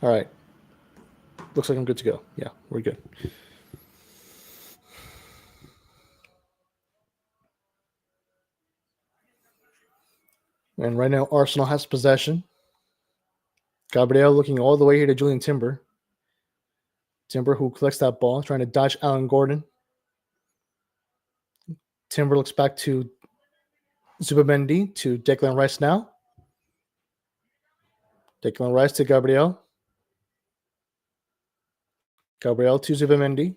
[SPEAKER 1] All right. Looks like I'm good to go. Yeah, we're good. And right now, Arsenal has possession. Gabriel looking all the way here to Julian Timber. Timber who collects that ball, trying to dodge Alan Gordon. Timber looks back to Zubamendi, to Declan Rice now. Declan Rice to Gabriel. Gabriel to Zubamendi.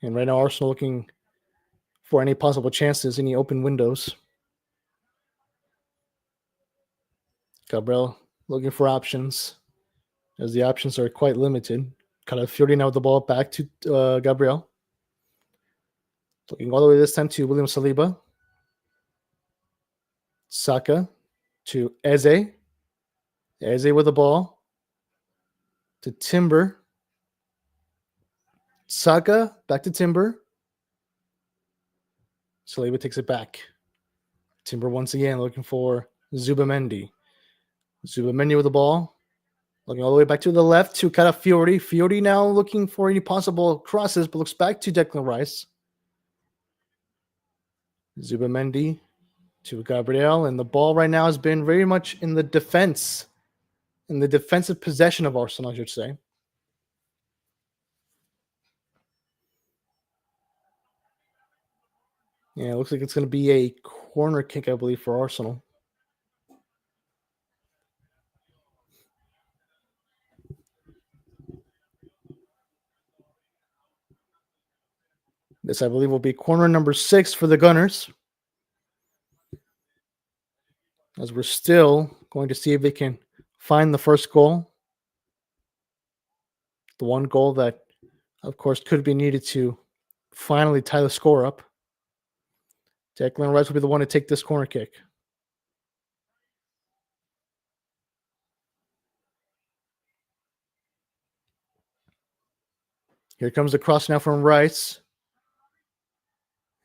[SPEAKER 1] And right now, Arsenal looking for any possible chances, any open windows. Gabriel looking for options, as the options are quite limited. Calafiori now with the ball back to Gabriel. Looking all the way this time to William Saliba. Saka to Eze. Eze with the ball to Timber. Saka back to Timber. Saliba takes it back. Timber once again looking for Zubamendi. Zubamendi with the ball. Looking all the way back to the left to Calafiori. Fiori now looking for any possible crosses, but looks back to Declan Rice. Zubamendi to Gabriel. And the ball right now has been very much in the defense. In the defensive possession of Arsenal, I should say. Yeah, it looks like it's going to be a corner kick, I believe, for Arsenal. This, I believe, will be corner number 6 for the Gunners. As we're still going to see if they can find the first goal. The one goal that, of course, could be needed to finally tie the score up. Declan Rice will be the one to take this corner kick. Here comes the cross now from Rice.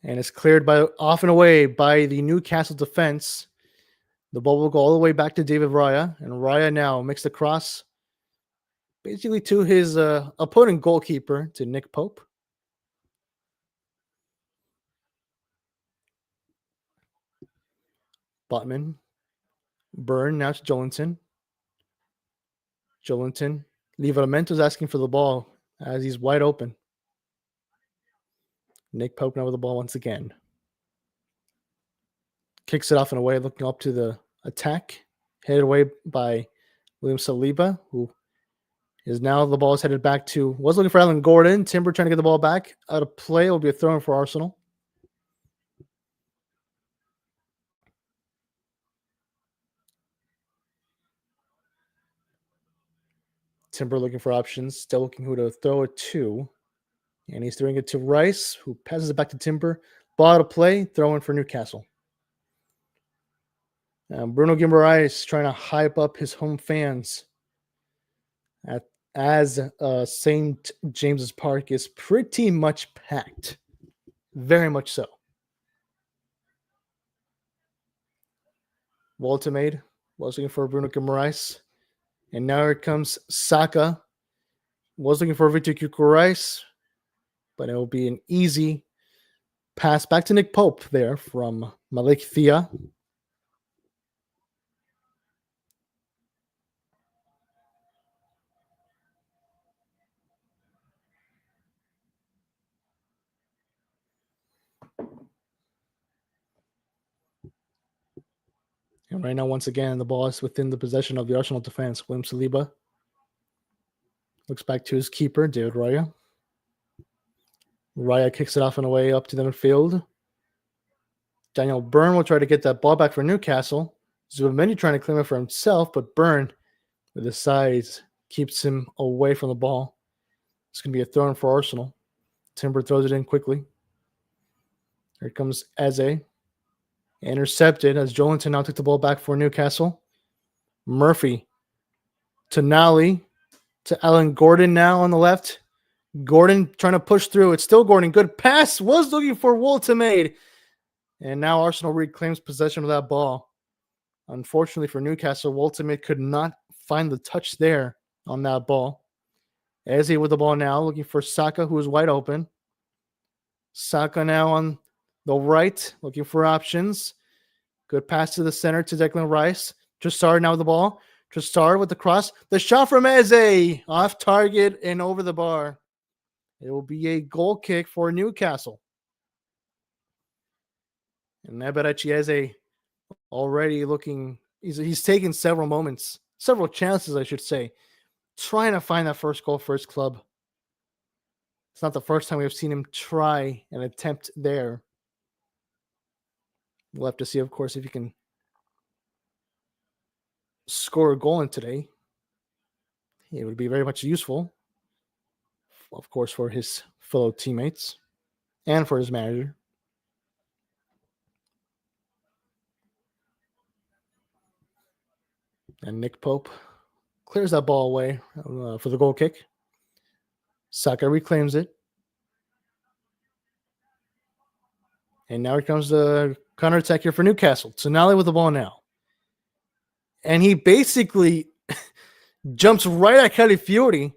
[SPEAKER 1] And it's cleared off and away by the Newcastle defense. The ball will go all the way back to David Raya. And Raya now makes the cross basically to his opponent goalkeeper, to Nick Pope. Botman. Byrne now to Jolinton. Livramento's asking for the ball as he's wide open. Nick Pope now with the ball once again. Kicks it off and away, looking up to the attack. Headed away by William Saliba, who is now the ball is headed back to, was looking for Alan Gordon. Timber trying to get the ball back. Out of play, it will be a throw-in for Arsenal. Timber looking for options, still looking who to throw it to. And he's throwing it to Rice, who passes it back to Timber. Ball out of play, throw-in for Newcastle. Bruno Guimaraes trying to hype up his home fans as St. James's Park is pretty much packed. Very much so. Waltemade was looking for Bruno Guimaraes. And now here comes Saka. Was looking for Victor Gyökeres, but it will be an easy pass back to Nick Pope there from Malik Thea. And right now, once again, the ball is within the possession of the Arsenal defense. William Saliba looks back to his keeper, David Raya. Raya kicks it off and away up to the midfield. Daniel Byrne will try to get that ball back for Newcastle. Zubamendi trying to claim it for himself, but Byrne, with his size, keeps him away from the ball. It's going to be a throw-in for Arsenal. Timber throws it in quickly. Here comes Eze. Intercepted as Jolinton now took the ball back for Newcastle. Murphy to Nally to Alan Gordon now on the left. Gordon trying to push through. It's still Gordon. Good pass. Was looking for Waltemade. And now Arsenal reclaims possession of that ball. Unfortunately for Newcastle, Waltemade could not find the touch there on that ball. Eze with the ball now, looking for Saka, who is wide open. Saka now on the right, looking for options. Good pass to the center to Declan Rice. Trossard now with the ball. Trossard with the cross. The shot from Eze. Off target and over the bar. It will be a goal kick for Newcastle. And Eberechi Eze already looking, he's taken several chances, I should say, trying to find that first goal for his club. It's not the first time we've seen him try an attempt there. We'll have to see, of course, if he can score a goal in today. It would be very much useful, of course, for his fellow teammates and for his manager. And Nick Pope clears that ball away for the goal kick. Saka reclaims it. And now here comes the counterattack here for Newcastle. Tonali with the ball now. And he basically jumps right at Calafiori.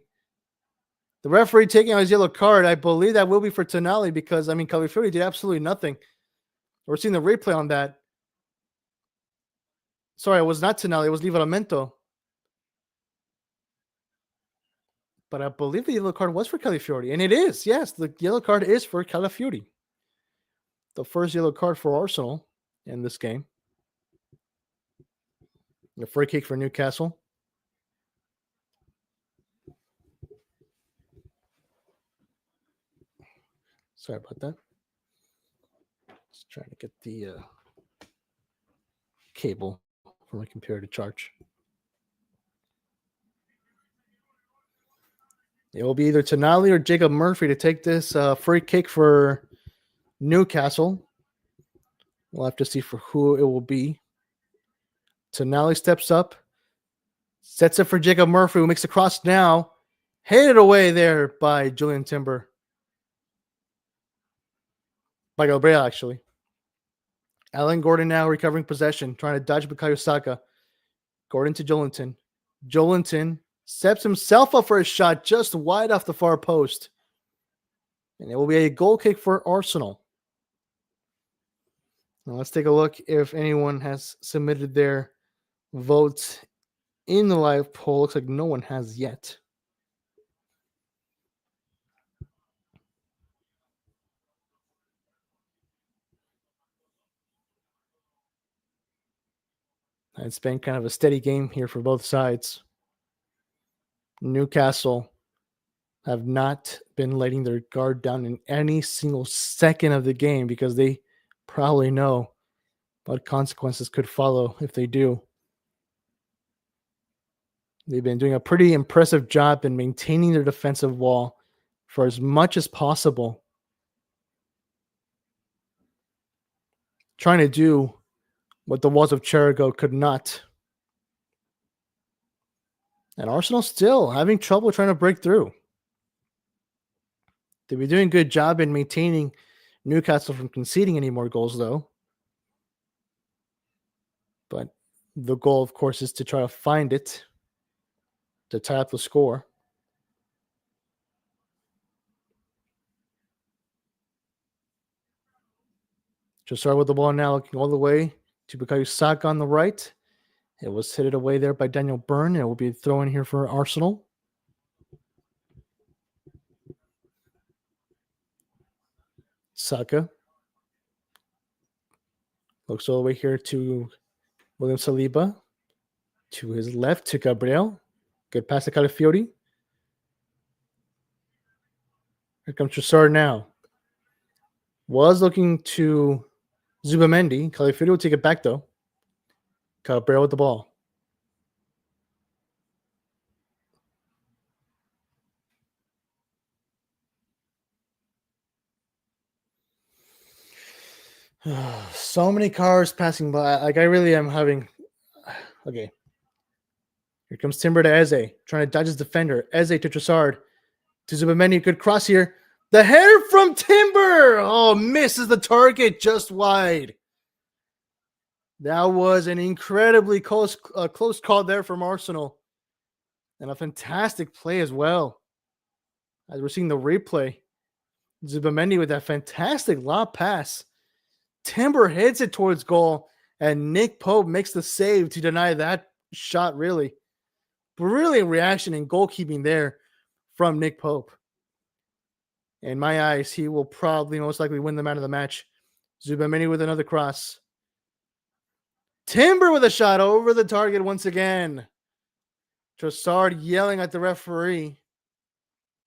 [SPEAKER 1] The referee taking out his yellow card. I believe that will be for Tonali because, Calafiori did absolutely nothing. We're seeing the replay on that. Sorry, it was not Tonali. It was Livramento. But I believe the yellow card was for Calafiori. And it is. Yes, the yellow card is for Calafiori. the first yellow card for Arsenal in this game. A free kick for Newcastle. Sorry about that. Just trying to get the cable for my computer to charge. It will be either Tonali or Jacob Murphy to take this free kick for Newcastle. We'll have to see for who it will be. Tonali steps up, sets it for Jacob Murphy, who makes the cross now. Headed away there by Julian Timber. By Gabriel, actually. Alan Gordon now recovering possession, trying to dodge Bukayo Saka. Gordon to Jolinton. Jolinton steps himself up for a shot just wide off the far post. And it will be a goal kick for Arsenal. Now let's take a look if anyone has submitted their votes in the live poll. Looks like no one has yet. It's been kind of a steady game here for both sides. Newcastle have not been letting their guard down in any single second of the game because they probably know what consequences could follow if they do. They've been doing a pretty impressive job in maintaining their defensive wall for as much as possible. Trying to do what the walls of Jericho could not. And Arsenal still having trouble trying to break through. They've been doing a good job in maintaining Newcastle from conceding any more goals, though. But the goal, of course, is to try to find it, to tie up the score. Just start with the ball now, looking all the way to Bukayo Saka on the right. It was hit away there by Daniel Byrne. It will be thrown here for Arsenal. Saka looks all the way here to William Saliba. To his left to Gabriel. Good pass to Calafiori. Here comes Trossard now. Was looking to Zubamendi. Calafiori will take it back though. Gabriel with the ball. So many cars passing by. Like, I really am having... Okay. Here comes Timber to Eze. Trying to dodge his defender. Eze to Trossard. To Zubamendi. Good cross here. The header from Timber. Oh, misses the target just wide. That was an incredibly close call there from Arsenal. And a fantastic play as well. As we're seeing the replay. Zubamendi with that fantastic lob pass. Timber hits it towards goal. And Nick Pope makes the save to deny that shot, really. Brilliant reaction and goalkeeping there from Nick Pope. In my eyes, he will probably most likely win the man of the match. Zubamendi with another cross. Timber with a shot over the target once again. Trossard yelling at the referee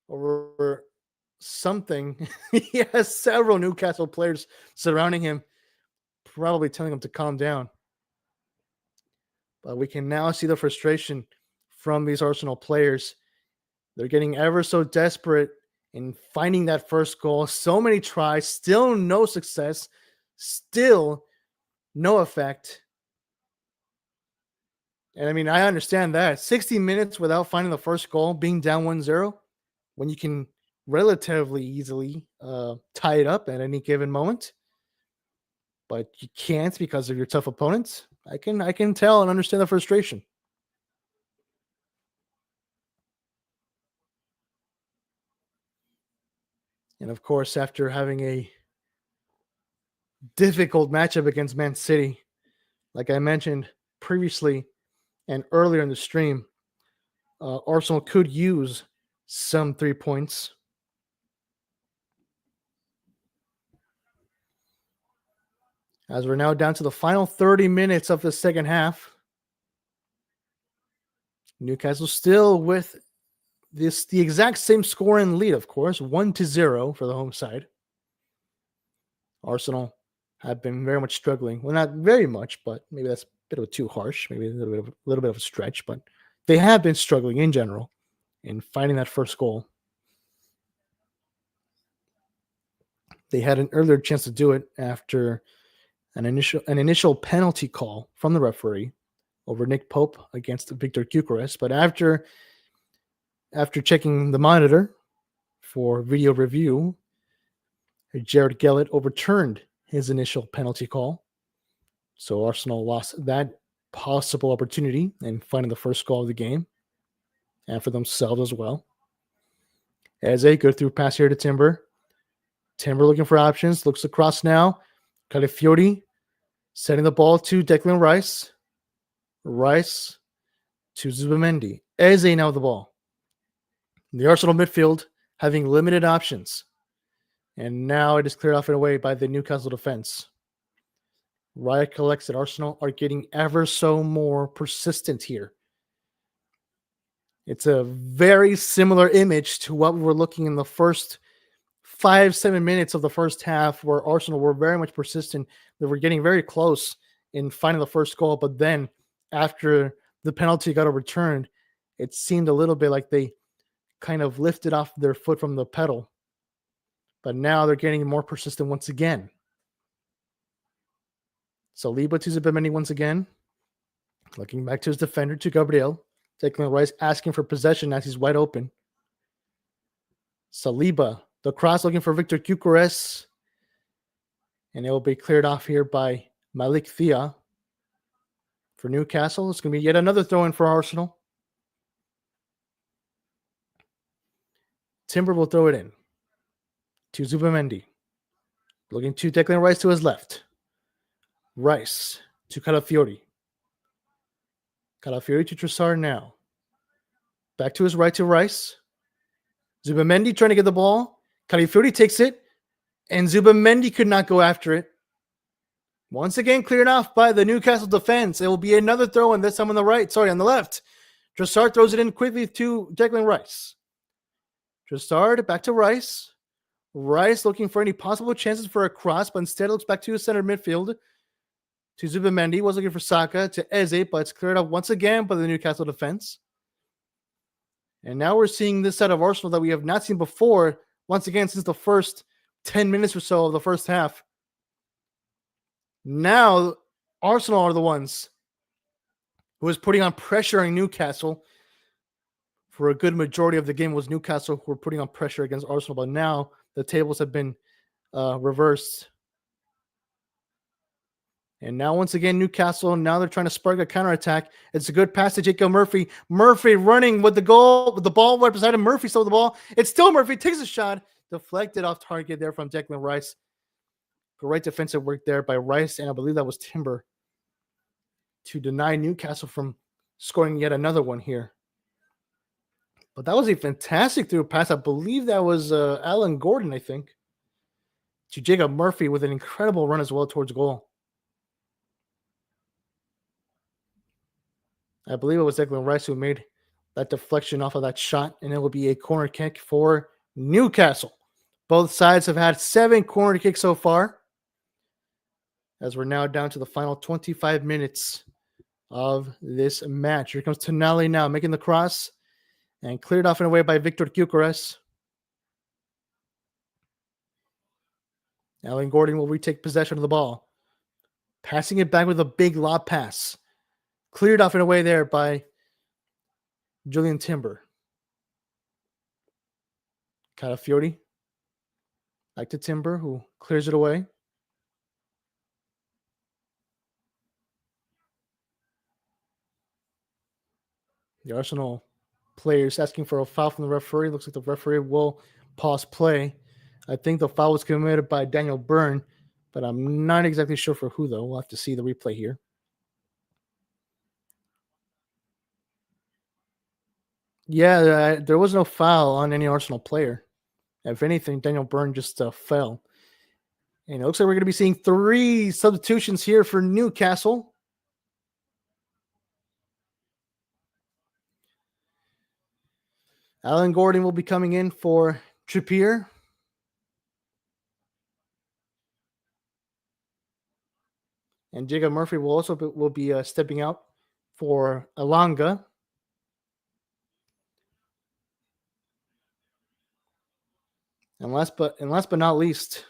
[SPEAKER 1] over something. He has several Newcastle players surrounding him, probably telling him to calm down. But we can now see the frustration from these Arsenal players. They're getting ever so desperate in finding that first goal. So many tries, still no success, still no effect. And I mean, I understand that. 60 minutes without finding the first goal, being down 1-0, when you can relatively easily tie it up at any given moment. But you can't because of your tough opponents. I can tell and understand the frustration. And of course, after having a difficult matchup against Man City, like I mentioned previously and earlier in the stream, Arsenal could use some 3 points. As we're now down to the final 30 minutes of the second half. Newcastle still with the exact same score and lead, of course, 1-0 for the home side. Arsenal have been very much struggling. Well, not very much, but maybe that's a bit of too harsh. Maybe a little bit of a stretch, but they have been struggling in general in finding that first goal. They had an earlier chance to do it after an initial penalty call from the referee over Nick Pope against Victor Gyökeres, but after checking the monitor for video review, Jared Gellett overturned his initial penalty call. So Arsenal lost that possible opportunity in finding the first goal of the game, and for themselves as well. As a good through pass here to Timber. Timber looking for options, looks across now. Calafiori sending the ball to Declan Rice. Rice to Zubimendi. Eze now with the ball. The Arsenal midfield having limited options. And now it is cleared off and away by the Newcastle defense. Riot collects that Arsenal are getting ever so more persistent here. It's a very similar image to what we were looking in the first 5-7 minutes of the first half, where Arsenal were very much persistent. They were getting very close in finding the first goal, but then after the penalty got overturned, it seemed a little bit like they kind of lifted off their foot from the pedal. But now they're getting more persistent once again. Saliba to Zubimendi once again. Looking back to his defender, to Gabriel. Declan Rice asking for possession as he's wide open. Saliba, the cross looking for Victor Gyökeres. And it will be cleared off here by Malik Thia. For Newcastle, it's going to be yet another throw-in for Arsenal. Timber will throw it in to Zubimendi. Looking to Declan Rice to his left. Rice to Calafiori. Calafiori to Trossard now. Back to his right to Rice. Zubimendi trying to get the ball. Calafiori takes it. And Zubimendi could not go after it. Once again cleared off by the Newcastle defense. It will be another throw, and this time on the right. Sorry, on the left. Trossard throws it in quickly to Declan Rice. Trossard back to Rice. Rice looking for any possible chances for a cross, but instead looks back to his center midfield. To Zubimendi, was looking for Saka, to Eze, but it's cleared up once again by the Newcastle defense. And now we're seeing this side of Arsenal that we have not seen before, once again, since the first 10 minutes or so of the first half. Now, Arsenal are the ones who is putting on pressure on Newcastle. For a good majority of the game was Newcastle who were putting on pressure against Arsenal, but now the tables have been reversed. And now, once again, Newcastle, now they're trying to spark a counterattack. It's a good pass to Jacob Murphy. Murphy running with the goal, with the ball right beside him. Murphy stole the ball. It's still Murphy, takes a shot, deflected off target there from Declan Rice. Great defensive work there by Rice, and I believe that was Timber, to deny Newcastle from scoring yet another one here. But that was a fantastic through pass. I believe that was Alan Gordon, I think, to Jacob Murphy with an incredible run as well towards goal. I believe it was Declan Rice who made that deflection off of that shot, and it will be a corner kick for Newcastle. Both sides have had 7 corner kicks so far, as we're now down to the final 25 minutes of this match. Here comes Tonali now, making the cross, and cleared off and away by Victor Gyökeres. Alan Gordon will retake possession of the ball. Passing it back with a big lob pass. Cleared off and away there by Julian Timber. Calafiori. Back to Timber, who clears it away. The Arsenal players asking for a foul from the referee. Looks like the referee will pause play. I think the foul was committed by Daniel Byrne, but I'm not exactly sure for who, though. We'll have to see the replay here. Yeah, there was no foul on any Arsenal player. If anything, Daniel Byrne just fell. And it looks like we're going to be seeing 3 substitutions here for Newcastle. Alan Gordon will be coming in for Trippier. And Jacob Murphy will also be stepping out for Alanga. And last but not least,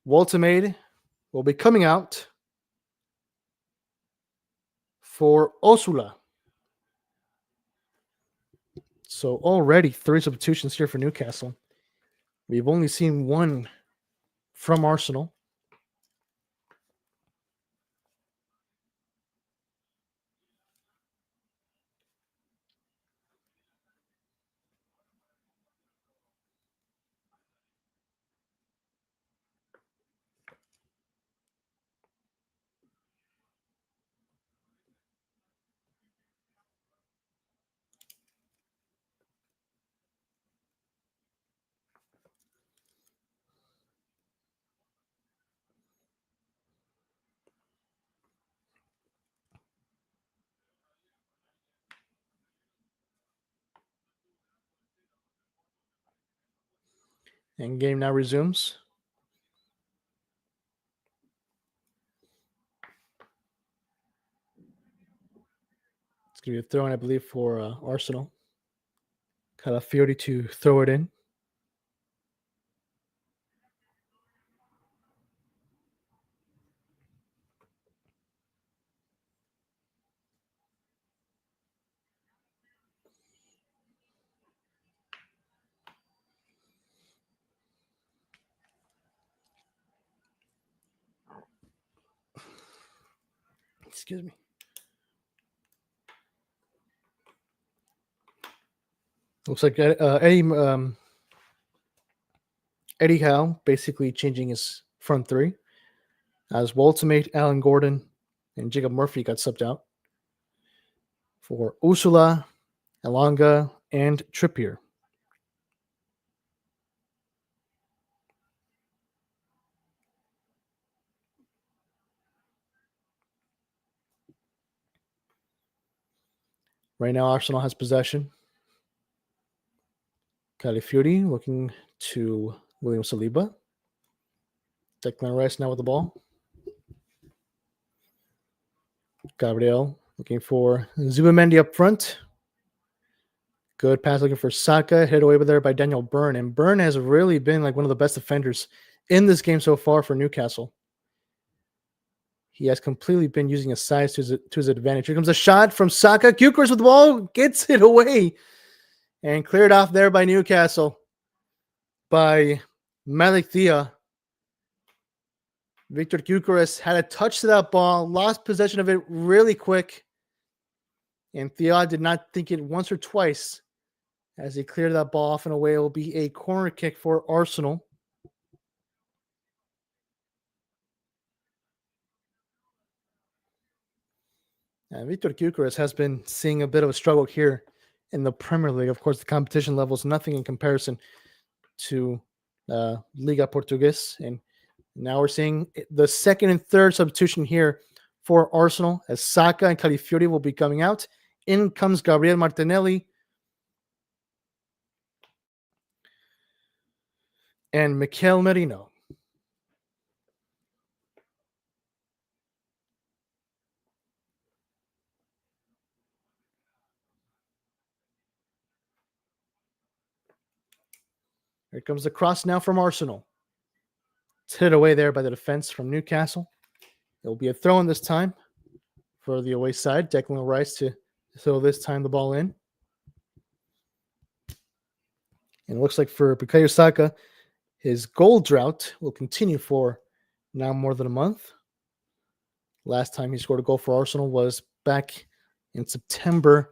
[SPEAKER 1] Woltemade will be coming out for Osula. So already 3 substitutions here for Newcastle. We've only seen 1 from Arsenal. And game now resumes. It's going to be a throw in, I believe, for Arsenal. Calafiori to throw it in. Excuse me. Looks like Eddie Howe basically changing his front 3 as Woltemade, Alan Gordon, and Jacob Murphy got subbed out for Ursula, Alanga, and Trippier. Right now, Arsenal has possession. Calafiori looking to William Saliba. Declan Rice now with the ball. Gabriel looking for Zubimendi up front. Good pass looking for Saka. Hit away there by Daniel Byrne. And Byrne has really been like one of the best defenders in this game so far for Newcastle. He has completely been using his size to his advantage. Here comes a shot from Saka. Gyökeres with the ball. Gets it away. And cleared off there by Newcastle. By Malik Thea. Victor Gyökeres had a touch to that ball. Lost possession of it really quick. And Thea did not think it once or twice. As he cleared that ball off and away, it will be a corner kick for Arsenal. And Victor Gyökeres has been seeing a bit of a struggle here in the Premier League. Of course, the competition level is nothing in comparison to Liga Portuguesa. And now we're seeing the second and third substitution here for Arsenal as Saka and Calafiori will be coming out. In comes Gabriel Martinelli and Mikel Merino. Here comes the cross now from Arsenal. It's hit away there by the defense from Newcastle. It will be a throw in this time for the away side. Declan Rice to throw this time the ball in. And it looks like for Bukayo Saka, his goal drought will continue for now more than a month. Last time he scored a goal for Arsenal was back in September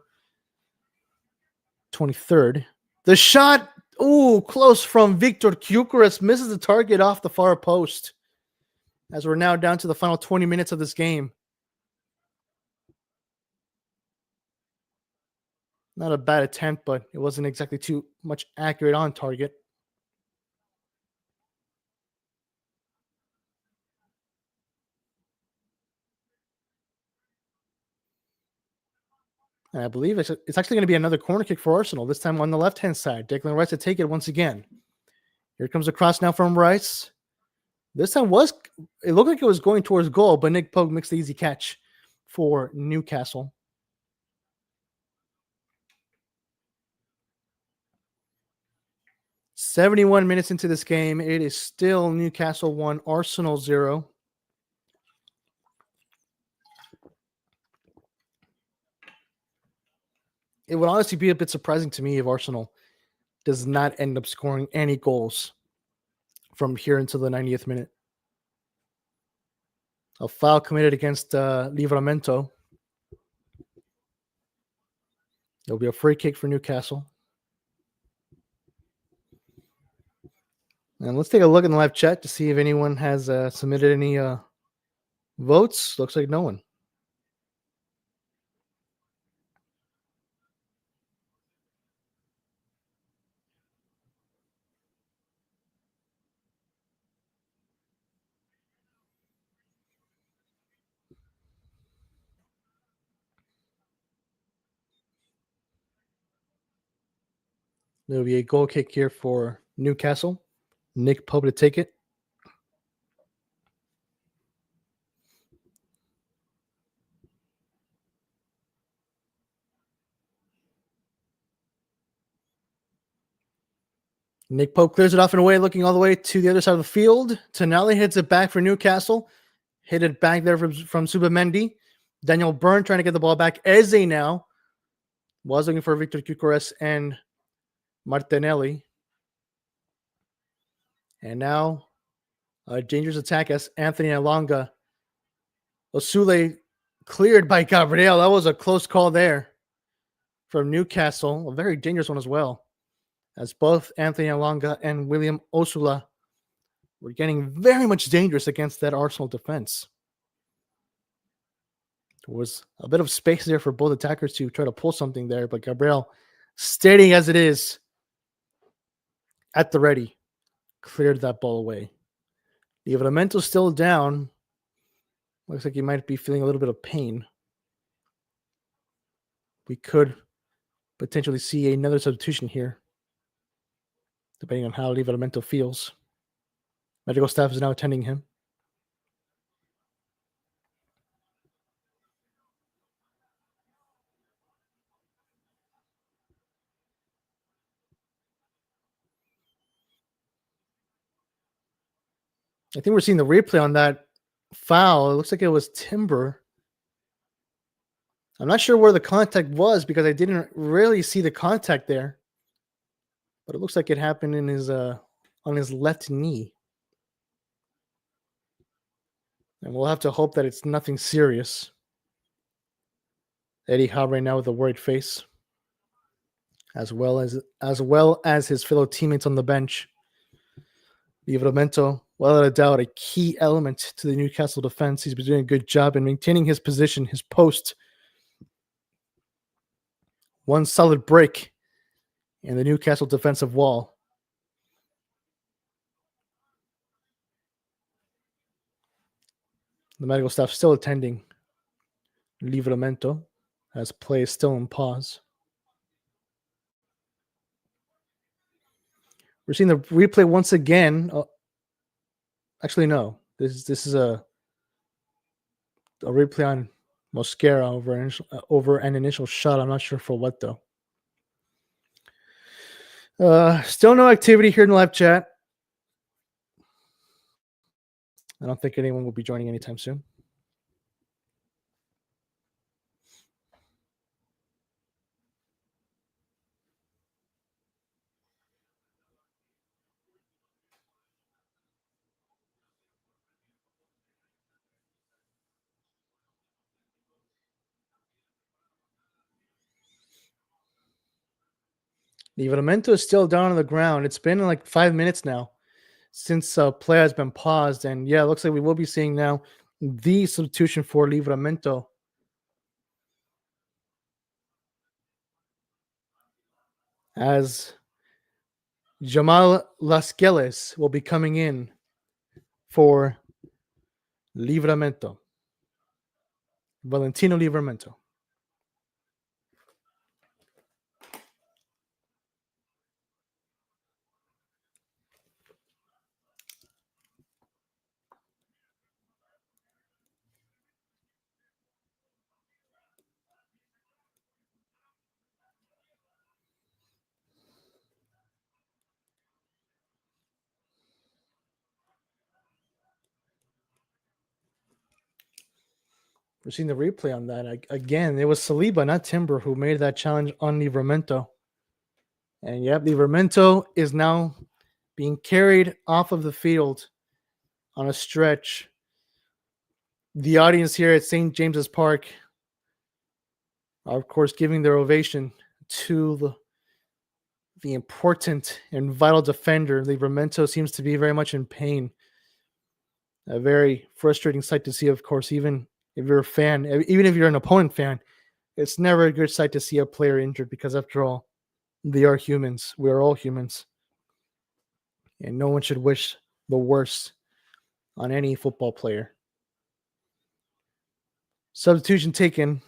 [SPEAKER 1] 23rd. The shot, close from Victor Gyökeres, misses the target off the far post. As we're now down to the final 20 minutes of this game. Not a bad attempt, but it wasn't exactly too much accurate on target. And I believe it's actually going to be another corner kick for Arsenal, this time on the left-hand side. Declan Rice to take it once again. Here comes a cross now from Rice. This time it looked like it was going towards goal, but Nick Pogue makes the easy catch for Newcastle. 71 minutes into this game. It is still Newcastle 1, Arsenal 0. It would honestly be a bit surprising to me if Arsenal does not end up scoring any goals from here until the 90th minute. A foul committed against Livramento. There'll be a free kick for Newcastle. And let's take a look in the live chat to see if anyone has submitted any votes. Looks like no one. There'll be a goal kick here for Newcastle. Nick Pope to take it. Nick Pope clears it off and away, looking all the way to the other side of the field. Tonali hits it back for Newcastle. Hit it back there from Subamendi. Daniel Byrne trying to get the ball back. Eze now was looking for Victor Gyökeres and Martinelli. And now a dangerous attack as Anthony Elanga. Osule cleared by Gabriel. That was a close call there from Newcastle. A very dangerous one as well, as both Anthony Elanga and William Osula were getting very much dangerous against that Arsenal defense. There was a bit of space there for both attackers to try to pull something there, but Gabriel, steady as it is, at the ready, cleared that ball away. Livramento still down. Looks like he might be feeling a little bit of pain. We could potentially see another substitution here, depending on how Livramento feels. Medical staff is now attending him. I think we're seeing the replay on that foul. It looks like it was Timber. I'm not sure where the contact was because I didn't really see the contact there, but it looks like it happened in his on his left knee. And we'll have to hope that it's nothing serious. Eddie Howe right now with a worried face, as well as his fellow teammates on the bench. Livramento, without a doubt, a key element to the Newcastle defense. He's been doing a good job in maintaining his position, his post. One solid break in the Newcastle defensive wall. The medical staff still attending Livramento as play is still in pause. We're seeing the replay once again. Actually, no. This is a replay on Mosquera over an initial shot. I'm not sure for what, though. Still no activity here in the live chat. I don't think anyone will be joining anytime soon. Livramento is still down on the ground. It's been like 5 minutes now since play has been paused. And yeah, it looks like we will be seeing now the substitution for Livramento. As Jamal Lascelles will be coming in for Livramento. Valentino Livramento. We're seeing the replay on that. Again, it was Saliba, not Timber, who made that challenge on Livramento. And yep, Livramento is now being carried off of the field on a stretch. The audience here at St. James's Park are, of course, giving their ovation to the important and vital defender. Livramento seems to be very much in pain. A very frustrating sight to see, of course, even if you're a fan, even if you're an opponent fan. It's never a good sight to see a player injured because, after all, they are humans. We are all humans. And no one should wish the worst on any football player. Substitution taken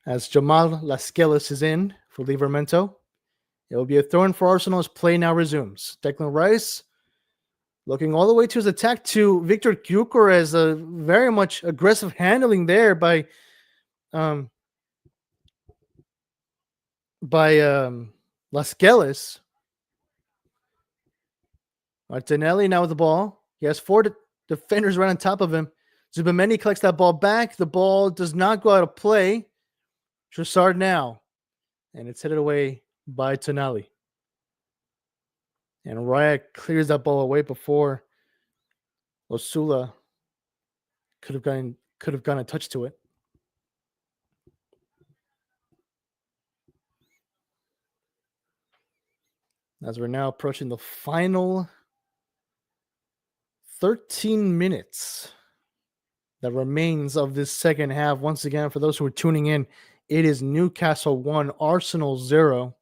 [SPEAKER 1] as Jamal Lascelles is in for Livramento. It will be a throw-in for Arsenal as play now resumes. Declan Rice looking all the way to his attack to Victor Gyökeres, a very much aggressive handling there by Lascelles. Martinelli now with the ball. He has 4 defenders right on top of him. Zubamendi collects that ball back. The ball does not go out of play. Trossard now. And it's headed away by Tonali. And Raya clears that ball away before Osula could have gone a touch to it. As we're now approaching the final 13 minutes that remains of this second half. Once again, for those who are tuning in, it is Newcastle 1, Arsenal 0.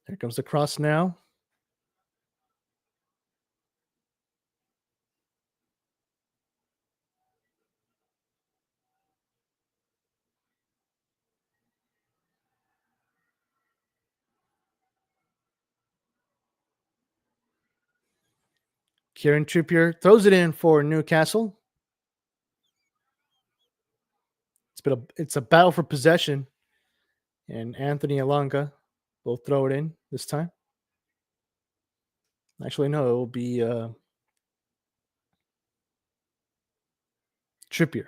[SPEAKER 1] Here comes the cross now. Kieran Trippier throws it in for Newcastle. It's a battle for possession, and Anthony Elanga will throw it in this time. Actually, no, it will be Trippier.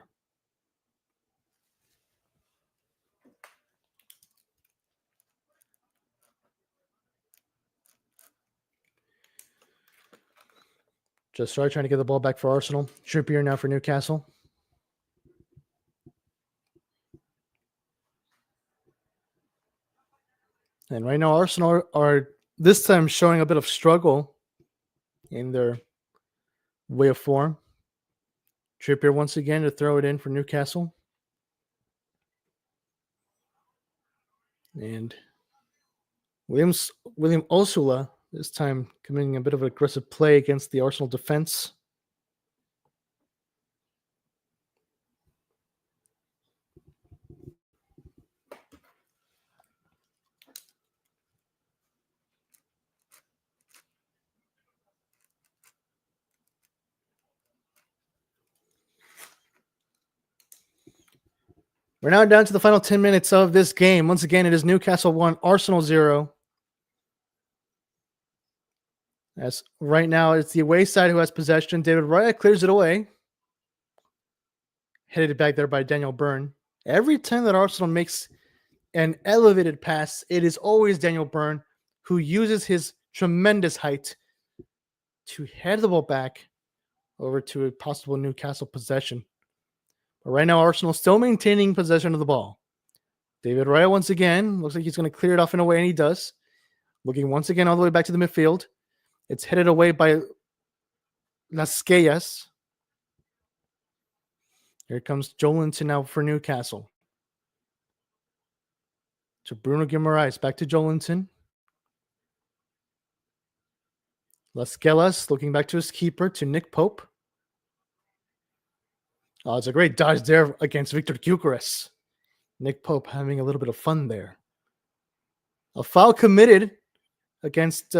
[SPEAKER 1] Just trying to get the ball back for Arsenal. Trippier now for Newcastle. And right now, Arsenal are this time showing a bit of struggle in their way of form. Trippier once again to throw it in for Newcastle. And William Osula this time committing a bit of aggressive play against the Arsenal defense. We're now down to the final 10 minutes of this game. Once again, it is Newcastle 1, Arsenal 0. As right now, it's the away side who has possession. David Raya clears it away. Headed back there by Daniel Byrne. Every time that Arsenal makes an elevated pass, it is always Daniel Byrne who uses his tremendous height to head the ball back over to a possible Newcastle possession. But right now, Arsenal still maintaining possession of the ball. David Raya once again looks like he's going to clear it off in a way, and he does. Looking once again all the way back to the midfield. It's headed away by Lascelles. Here comes Joelinton now for Newcastle. To Bruno Guimaraes. Back to Joelinton. Lascelles looking back to his keeper, to Nick Pope. Oh, it's a great dodge there against Victor Gyökeres. Nick Pope having a little bit of fun there. A foul committed against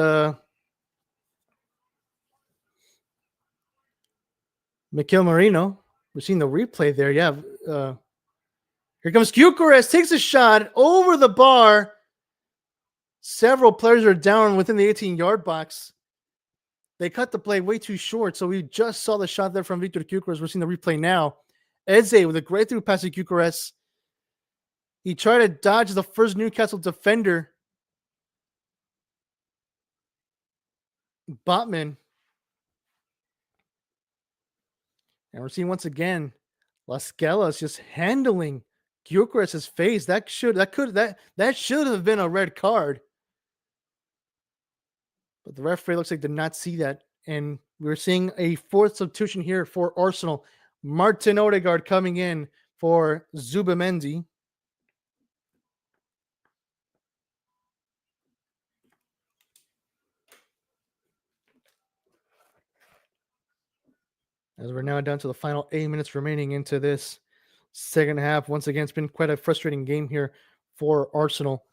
[SPEAKER 1] Mikel Merino. We're seeing the replay there. Yeah. Here comes Gyökeres. Takes a shot over the bar. Several players are down within the 18-yard box. They cut the play way too short, so we just saw the shot there from Victor Gyökeres. We're seeing the replay now. Eze with a great through pass to Gyökeres. He tried to dodge the first Newcastle defender, Botman. And we're seeing once again Las Galas just handling Gyökeres' face. That should have been a red card. But the referee looks like did not see that. And we're seeing a fourth substitution here for Arsenal. Martin Odegaard coming in for Zubimendi. As we're now down to the final 8 minutes remaining into this second half. Once again, it's been quite a frustrating game here for Arsenal.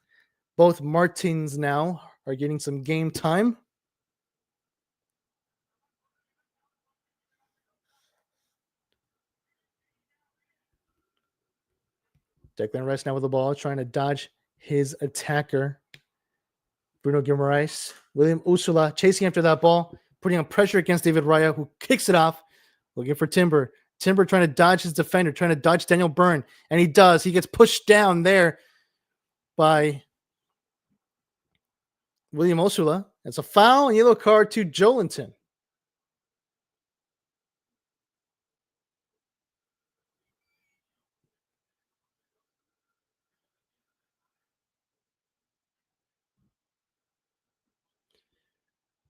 [SPEAKER 1] Both Martins now are getting some game time. Declan Rice now with the ball, trying to dodge his attacker, Bruno Guimaraes. William Ursula chasing after that ball, putting on pressure against David Raya, who kicks it off, looking for Timber. Timber trying to dodge his defender, trying to dodge Daniel Byrne, and he does. He gets pushed down there by William Ursula. It's a foul and yellow card to Joelinton.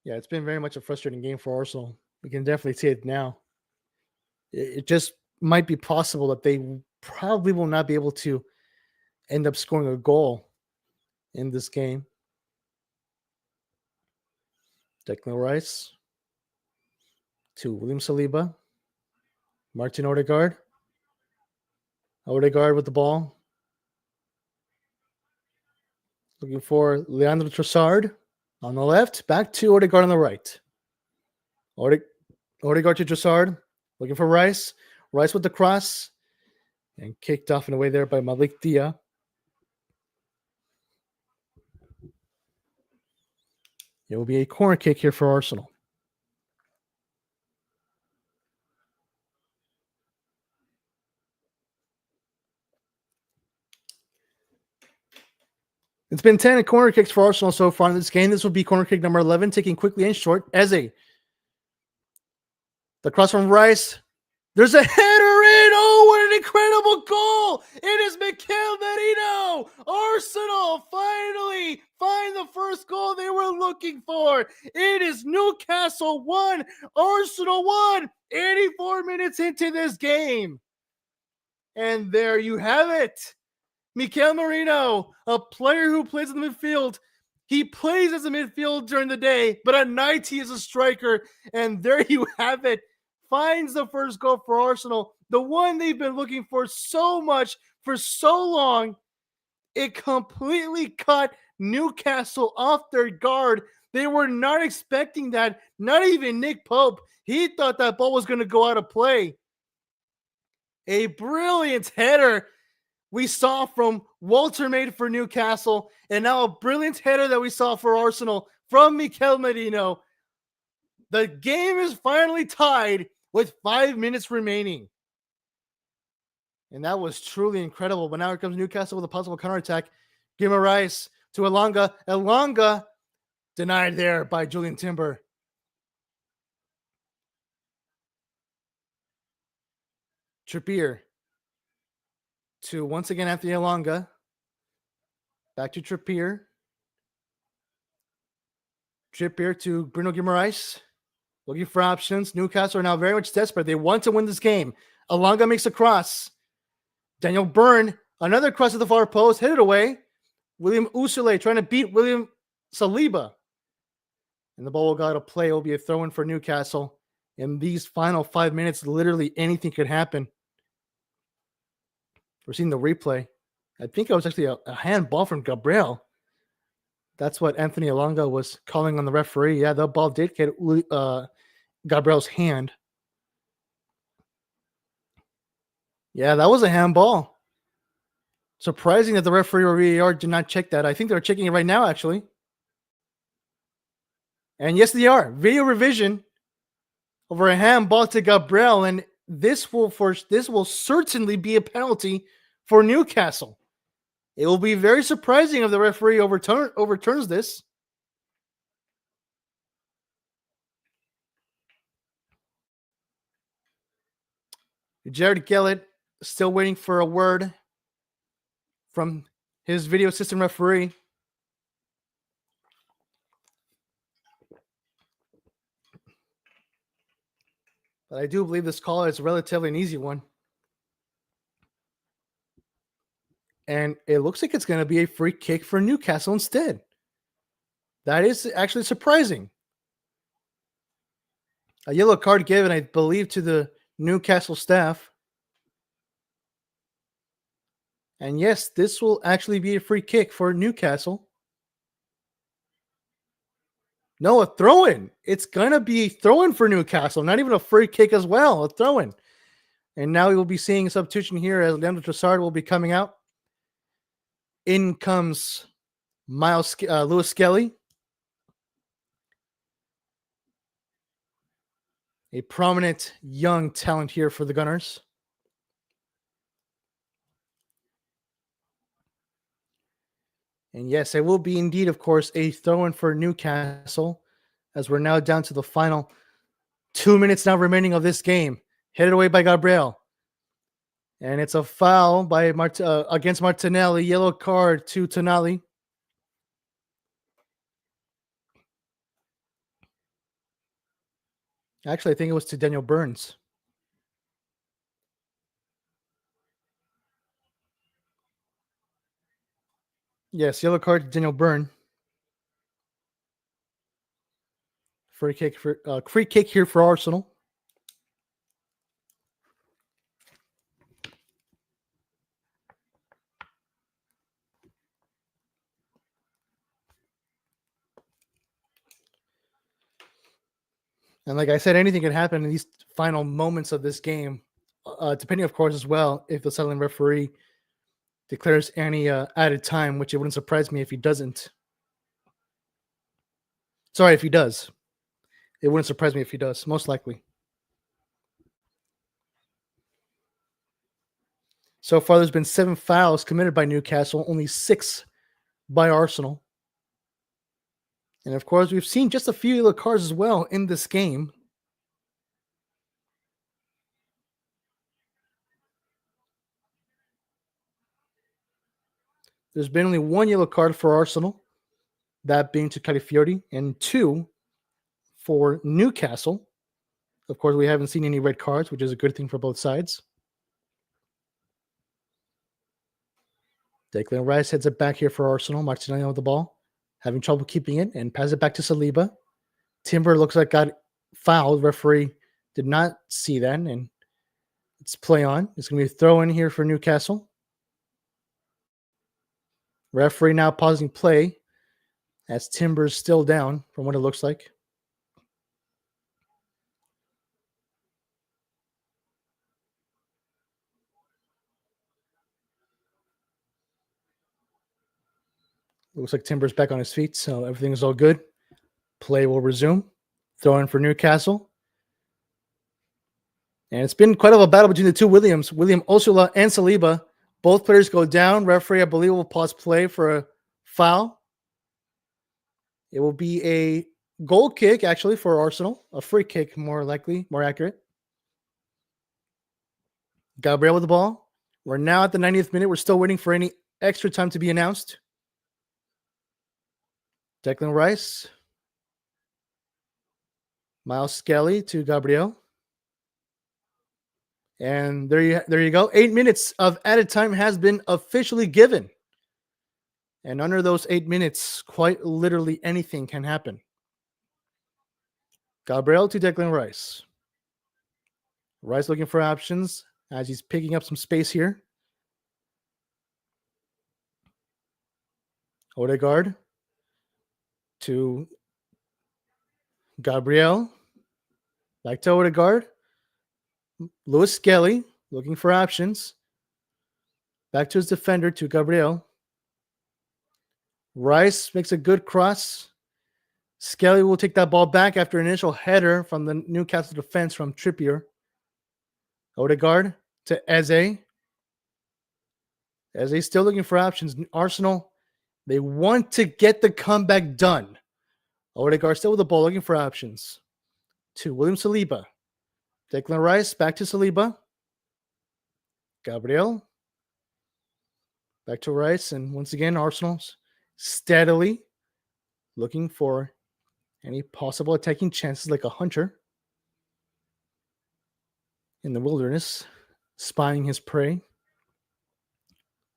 [SPEAKER 1] Yeah, it's been very much a frustrating game for Arsenal. We can definitely see it now. It just might be possible that they probably will not be able to end up scoring a goal in this game. Declan Rice to William Saliba. Martin Odegaard. Odegaard with the ball. Looking for Leandro Trossard on the left. Back to Odegaard on the right. Odegaard to Trossard. Looking for Rice. Rice with the cross. And kicked off and away there by Malik Dia. It will be a corner kick here for Arsenal. It's been 10 corner kicks for Arsenal so far in this game. This will be corner kick number 11, taking quickly and short. Eze. The cross from Rice. There's a header in. Oh, what an incredible goal. It is Mikel Merino. Arsenal finally find the first goal they were looking for. It is Newcastle 1, Arsenal 1, 84 minutes into this game. And there you have it. Mikel Merino, a player who plays in the midfield. He plays as a midfield during the day, but at night he is a striker. And there you have it. Finds the first goal for Arsenal. The one they've been looking for so much for so long. It completely caught Newcastle off their guard. They were not expecting that. Not even Nick Pope. He thought that ball was going to go out of play. A brilliant header we saw from Walter Made for Newcastle, and now a brilliant header that we saw for Arsenal from Mikel Merino. The game is finally tied with 5 minutes remaining. And that was truly incredible. But now here comes Newcastle with a possible counterattack. Guimaraes to Elanga. Elanga denied there by Julian Timber. Trippier to once again Anthony Elanga. Back to Trippier. Trippier to Bruno Guimaraes. Looking for options. Newcastle are now very much desperate. They want to win this game. Elanga makes a cross. Daniel Byrne, another cross at the far post, hit it away. William Ursula trying to beat William Saliba. And the ball will go out of play. It will be a throw-in for Newcastle. In these final 5 minutes, literally anything could happen. We're seeing the replay. I think it was actually a handball from Gabriel. That's what Anthony Elanga was calling on the referee. Yeah, the ball did get Gabriel's hand. Yeah, that was a handball. Surprising that the referee or VAR did not check that. I think they're checking it right now, actually. And yes, they are. Video revision over a handball to Gabriel, and this will certainly be a penalty for Newcastle. It will be very surprising if the referee overturns this. Jared Gillett still waiting for a word from his video assistant referee. But I do believe this call is relatively an easy one. And it looks like it's going to be a free kick for Newcastle instead. That is actually surprising. A yellow card given, I believe, to the Newcastle staff. And yes, this will actually be a free kick for Newcastle. No, a throw-in. It's going to be a throw-in for Newcastle. Not even a free kick as well, a throw-in. And now we will be seeing a substitution here as Leandro Trossard will be coming out. In comes Lewis Skelly. A prominent young talent here for the Gunners. And yes, it will be indeed, of course, a throw-in for Newcastle as we're now down to the final 2 minutes now remaining of this game. Headed away by Gabriel. And it's a foul by against Martinelli. Yellow card to Tonali. Actually, I think it was to Daniel Burns. Yes, yellow card to Daniel Burn. Free kick here for Arsenal. And like I said, anything can happen in these final moments of this game, depending, of course, as well, if the settling referee declares any added time, which it wouldn't surprise me if he doesn't. Sorry, if he does. It wouldn't surprise me if he does, most likely. So far, there's been 7 fouls committed by Newcastle, only 6 by Arsenal. And of course, we've seen just a few yellow cards as well in this game. There's been only 1 yellow card for Arsenal, that being to Calafiori, and 2 for Newcastle. Of course, we haven't seen any red cards, which is a good thing for both sides. Declan Rice heads it back here for Arsenal. Martinelli with the ball, having trouble keeping it, and passes it back to Saliba. Timber looks like got fouled. Referee did not see that, and it's play on. It's going to be a throw in here for Newcastle. Referee now pausing play as Timber's still down from what it looks like. It looks like Timber's back on his feet, so everything is all good. Play will resume. Throw in for Newcastle. And it's been quite a battle between the two Williams, William Osula and Saliba. Both players go down. Referee, I believe, will pause play for a foul. It will be a goal kick, actually, for Arsenal. A free kick, more likely, more accurate. Gabriel with the ball. We're now at the 90th minute. We're still waiting for any extra time to be announced. Declan Rice. Miles Skelly to Gabriel. And there you go. 8 minutes of added time has been officially given. And under those 8 minutes, quite literally anything can happen. Gabriel to Declan Rice. Rice looking for options as he's picking up some space here. Odegaard to Gabriel. Back to Odegaard. Lewis Skelly looking for options. Back to his defender to Gabriel. Rice makes a good cross. Skelly will take that ball back after an initial header from the Newcastle defense from Trippier. Odegaard to Eze. Eze still looking for options. Arsenal, they want to get the comeback done. Odegaard still with the ball, looking for options. To William Saliba. Declan Rice, back to Saliba. Gabriel. Back to Rice. And once again, Arsenal's steadily looking for any possible attacking chances like a hunter in the wilderness, spying his prey.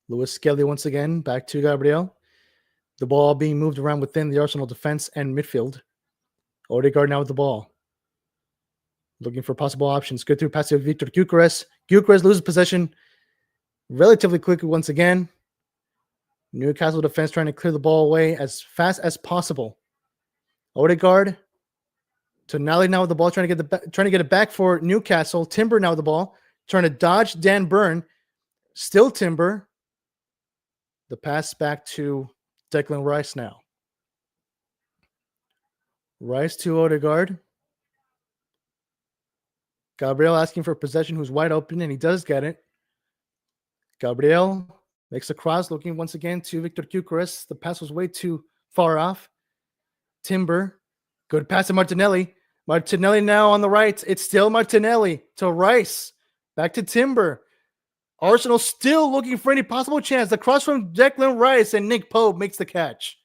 [SPEAKER 1] Lewis Skelly once again, back to Gabriel. The ball being moved around within the Arsenal defense and midfield. Odegaard now with the ball. Looking for possible options. Good through pass to Victor Gyökeres. Gyökeres loses possession relatively quickly once again. Newcastle defense trying to clear the ball away as fast as possible. Odegaard to Nally now with the ball, trying to get it back for Newcastle. Timber now with the ball, trying to dodge Dan Burn. Still Timber. The pass back to Declan Rice now. Rice to Odegaard. Gabriel asking for possession, who's wide open, and he does get it. Gabriel makes a cross, looking once again to Victor Gyökeres. The pass was way too far off. Timber. Good pass to Martinelli. Martinelli now on the right. It's still Martinelli to Rice. Back to Timber. Arsenal still looking for any possible chance. The cross from Declan Rice, and Nick Pope makes the catch.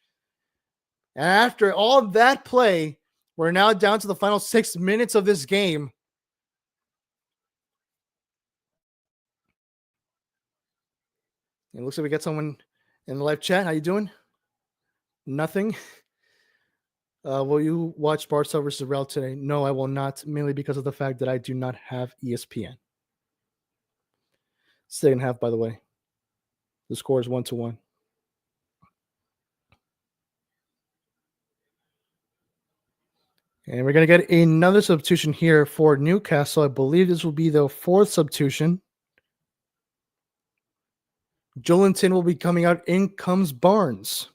[SPEAKER 1] And after all that play, we're now down to the final 6 minutes of this game. It looks like we got someone in the live chat. How you doing? Nothing. Will you watch Barca versus Real today? No, I will not, mainly because of the fact that I do not have ESPN. Second half, by the way. The score is 1-1. And we're going to get another substitution here for Newcastle. I believe this will be the fourth substitution. Jolinton will be coming out. In comes Barnes.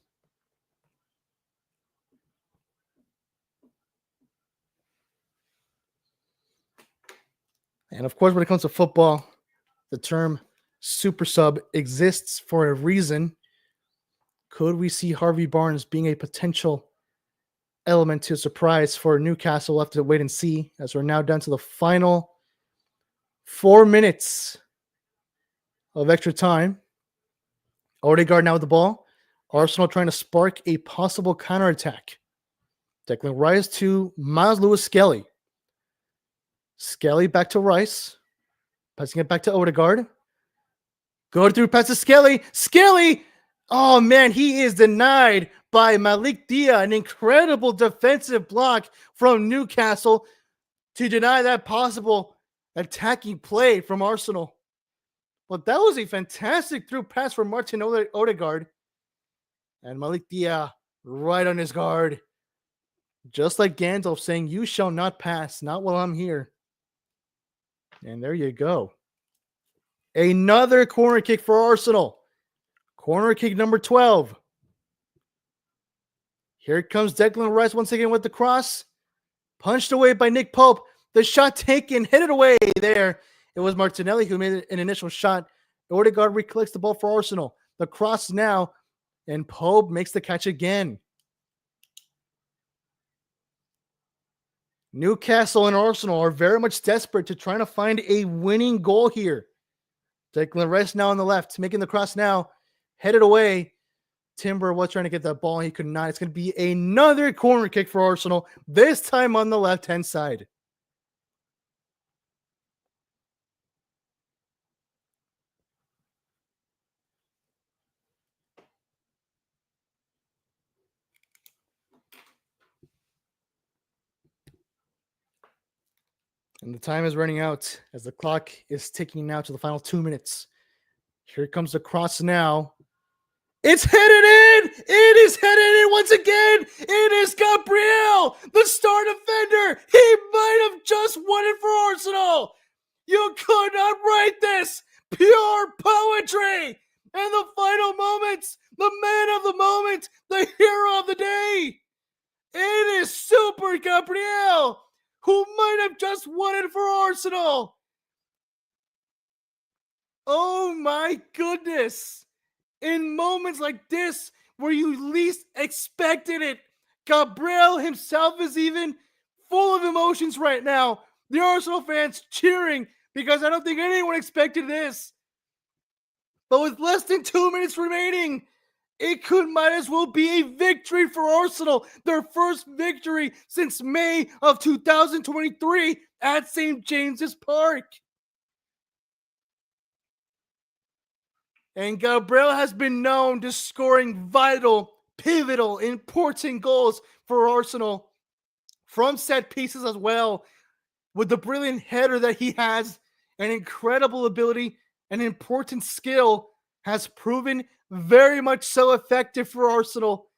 [SPEAKER 1] And of course, when it comes to football, the term super sub exists for a reason. Could we see Harvey Barnes being a potential element to surprise for Newcastle? We'll have to wait and see, as we're now down to the final 4 minutes of extra time. Odegaard now with the ball. Arsenal trying to spark a possible counterattack. Declan Rice to Miles Lewis-Skelly. Skelly back to Rice. Passing it back to Odegaard. Go through pass to Skelly. Skelly! Oh, man, he is denied by Malik Dia. An incredible defensive block from Newcastle to deny that possible attacking play from Arsenal. But that was a fantastic through pass from Martin Odegaard. And Malik Dia right on his guard. Just like Gandalf saying, "You shall not pass, not while I'm here." And there you go. Another corner kick for Arsenal. Corner kick number 12. Here comes Declan Rice once again with the cross. Punched away by Nick Pope. The shot taken, headed away there. It was Martinelli who made an initial shot. Odegaard recollects the ball for Arsenal. The cross now, and Pope makes the catch again. Newcastle and Arsenal are very much desperate to try to find a winning goal here. Declan Rice now on the left, making the cross now, headed away. Timber was trying to get that ball. He could not. It's going to be another corner kick for Arsenal, this time on the left-hand side. And the time is running out as the clock is ticking now to the final 2 minutes. Here comes the cross now. It's headed in! It is headed in once again! It is Gabriel, the star defender! He might have just won it for Arsenal! You could not write this! Pure poetry! And the final moments, the man of the moment, the hero of the day! It Gabriel, who might have just won it for Arsenal. Oh my goodness. In moments like this, where you least expected it, Gabriel himself is even full of emotions right now. The Arsenal fans cheering because I don't think anyone expected this. But with less than 2 minutes remaining, it might as well be a victory for Arsenal. Their first victory since May of 2023 at St. James's Park. And Gabriel has been known to scoring vital, pivotal, important goals for Arsenal from set pieces as well. With the brilliant header that he has, an incredible ability, an important skill, has proven very much so effective for Arsenal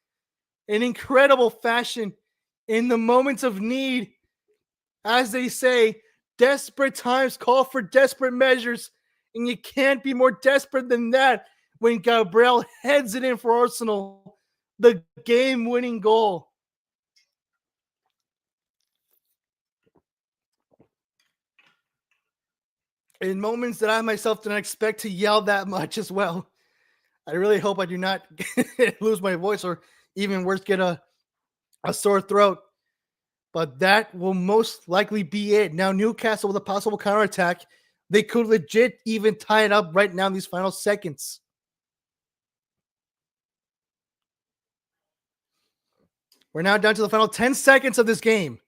[SPEAKER 1] in incredible fashion in the moments of need. As they say, desperate times call for desperate measures, and you can't be more desperate than that when Gabriel heads it in for Arsenal, the game-winning goal. In moments that I myself didn't expect to yell that much as well. I really hope I do not lose my voice or even worse, get a sore throat. But that will most likely be it. Now, Newcastle with a possible counterattack, they could legit even tie it up right now in these final seconds. We're now down to the final 10 seconds of this game.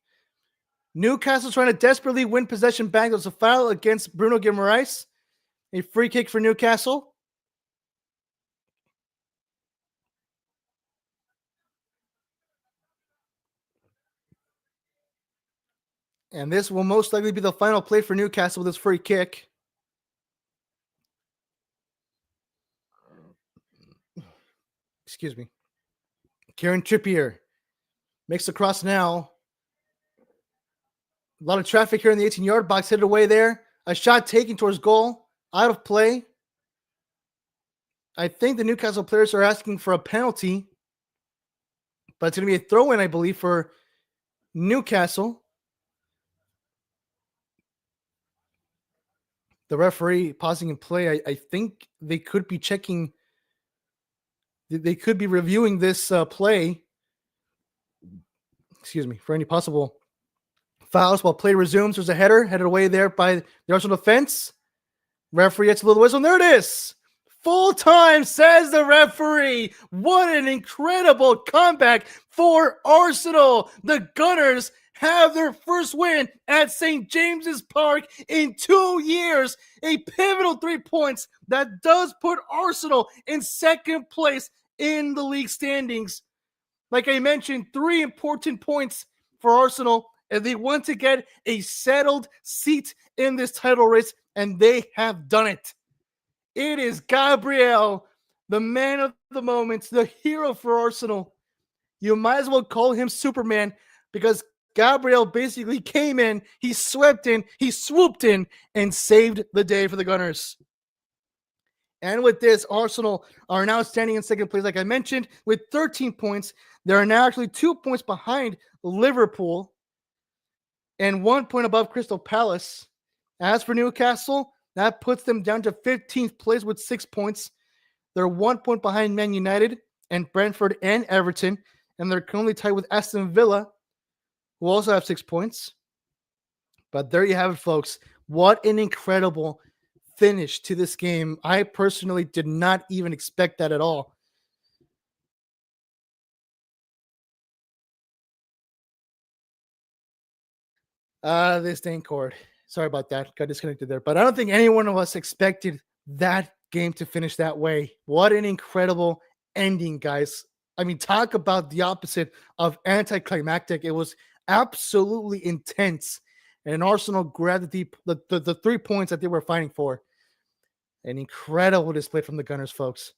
[SPEAKER 1] Newcastle's trying to desperately win possession back. There's a foul against Bruno Guimaraes. A free kick for Newcastle. And this will most likely be the final play for Newcastle with this free kick. Excuse me. Kieran Trippier makes the cross now. A lot of traffic here in the 18-yard box. Hit it away there. A shot taken towards goal. Out of play. I think the Newcastle players are asking for a penalty. But it's going to be a throw-in, I believe, for Newcastle. The referee pausing in play. I think they could be checking. They could be reviewing this play. Excuse me, for any possible fouls while play resumes. There's a header headed away there by the Arsenal defense. Referee gets a little whistle. And there it is. Full time, says the referee. What an incredible comeback for Arsenal. The Gunners have their first win at St. James's Park in 2 years. A pivotal 3 points that does put Arsenal in second place in the league standings. Like I mentioned, 3 important points for Arsenal, and they want to get a settled seat in this title race, and they have done it. It is Gabriel, the man of the moment, the hero for Arsenal. You might as well call him Superman, because Gabriel basically came in, he swept in, he swooped in, and saved the day for the Gunners. And with this, Arsenal are now standing in second place, like I mentioned, with 13 points. They are now actually 2 points behind Liverpool and 1 point above Crystal Palace. As for Newcastle, that puts them down to 15th place with 6 points. They're 1 point behind Man United and Brentford and Everton, and they're currently tied with Aston Villa, who also have 6 points. But there you have it, folks. What an incredible finish to this game. I personally did not even expect that at all. This dang cord. Sorry about that. Got disconnected there. But I don't think any one of us expected that game to finish that way. What an incredible ending, guys. I mean, talk about the opposite of anticlimactic. It was absolutely intense. And Arsenal grabbed the 3 points that they were fighting for. An incredible display from the Gunners, folks.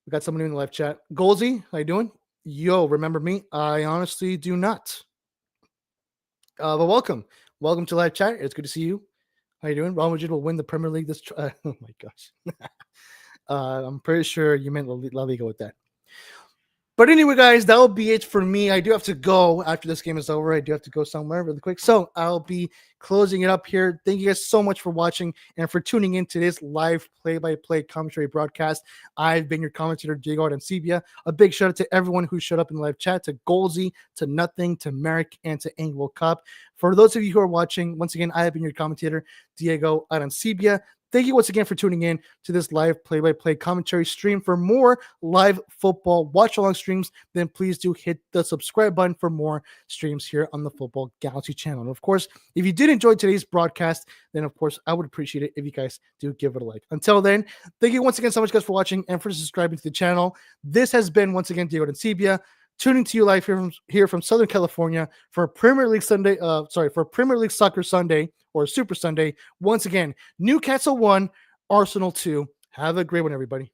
[SPEAKER 1] We got someone new in the live chat. Golsey, how you doing? Yo, remember me? I honestly do not. But welcome. Welcome to live chat. It's good to see you. How you doing? Real Madrid will win the Premier League this oh my gosh. I'm pretty sure you meant La Liga with that. But anyway, guys, that'll be it for me. I do have to go after this game is over. I do have to go somewhere really quick. So I'll be closing it up here. Thank you guys so much for watching and for tuning in to this live play-by-play commentary broadcast. I've been your commentator, Diego Arancibia. A big shout out to everyone who showed up in the live chat, to Golsey, to Nothing, to Merrick, and to Anglo Cup. For those of you who are watching, once again, I have been your commentator, Diego Arancibia. Thank you once again for tuning in to this live play-by-play commentary stream. For more live football watch-along streams, then please do hit the subscribe button for more streams here on the Football Galaxy channel. And of course, if you did enjoy today's broadcast, then of course, I would appreciate it if you guys do give it a like. Until then, thank you once again so much, guys, for watching and for subscribing to the channel. This has been, once again, Diego Arancibia, tuning to you live here from Southern California for Premier League Sunday. For Premier League Soccer Sunday or Super Sunday. Once again, Newcastle 1, Arsenal 2. Have a great one, everybody.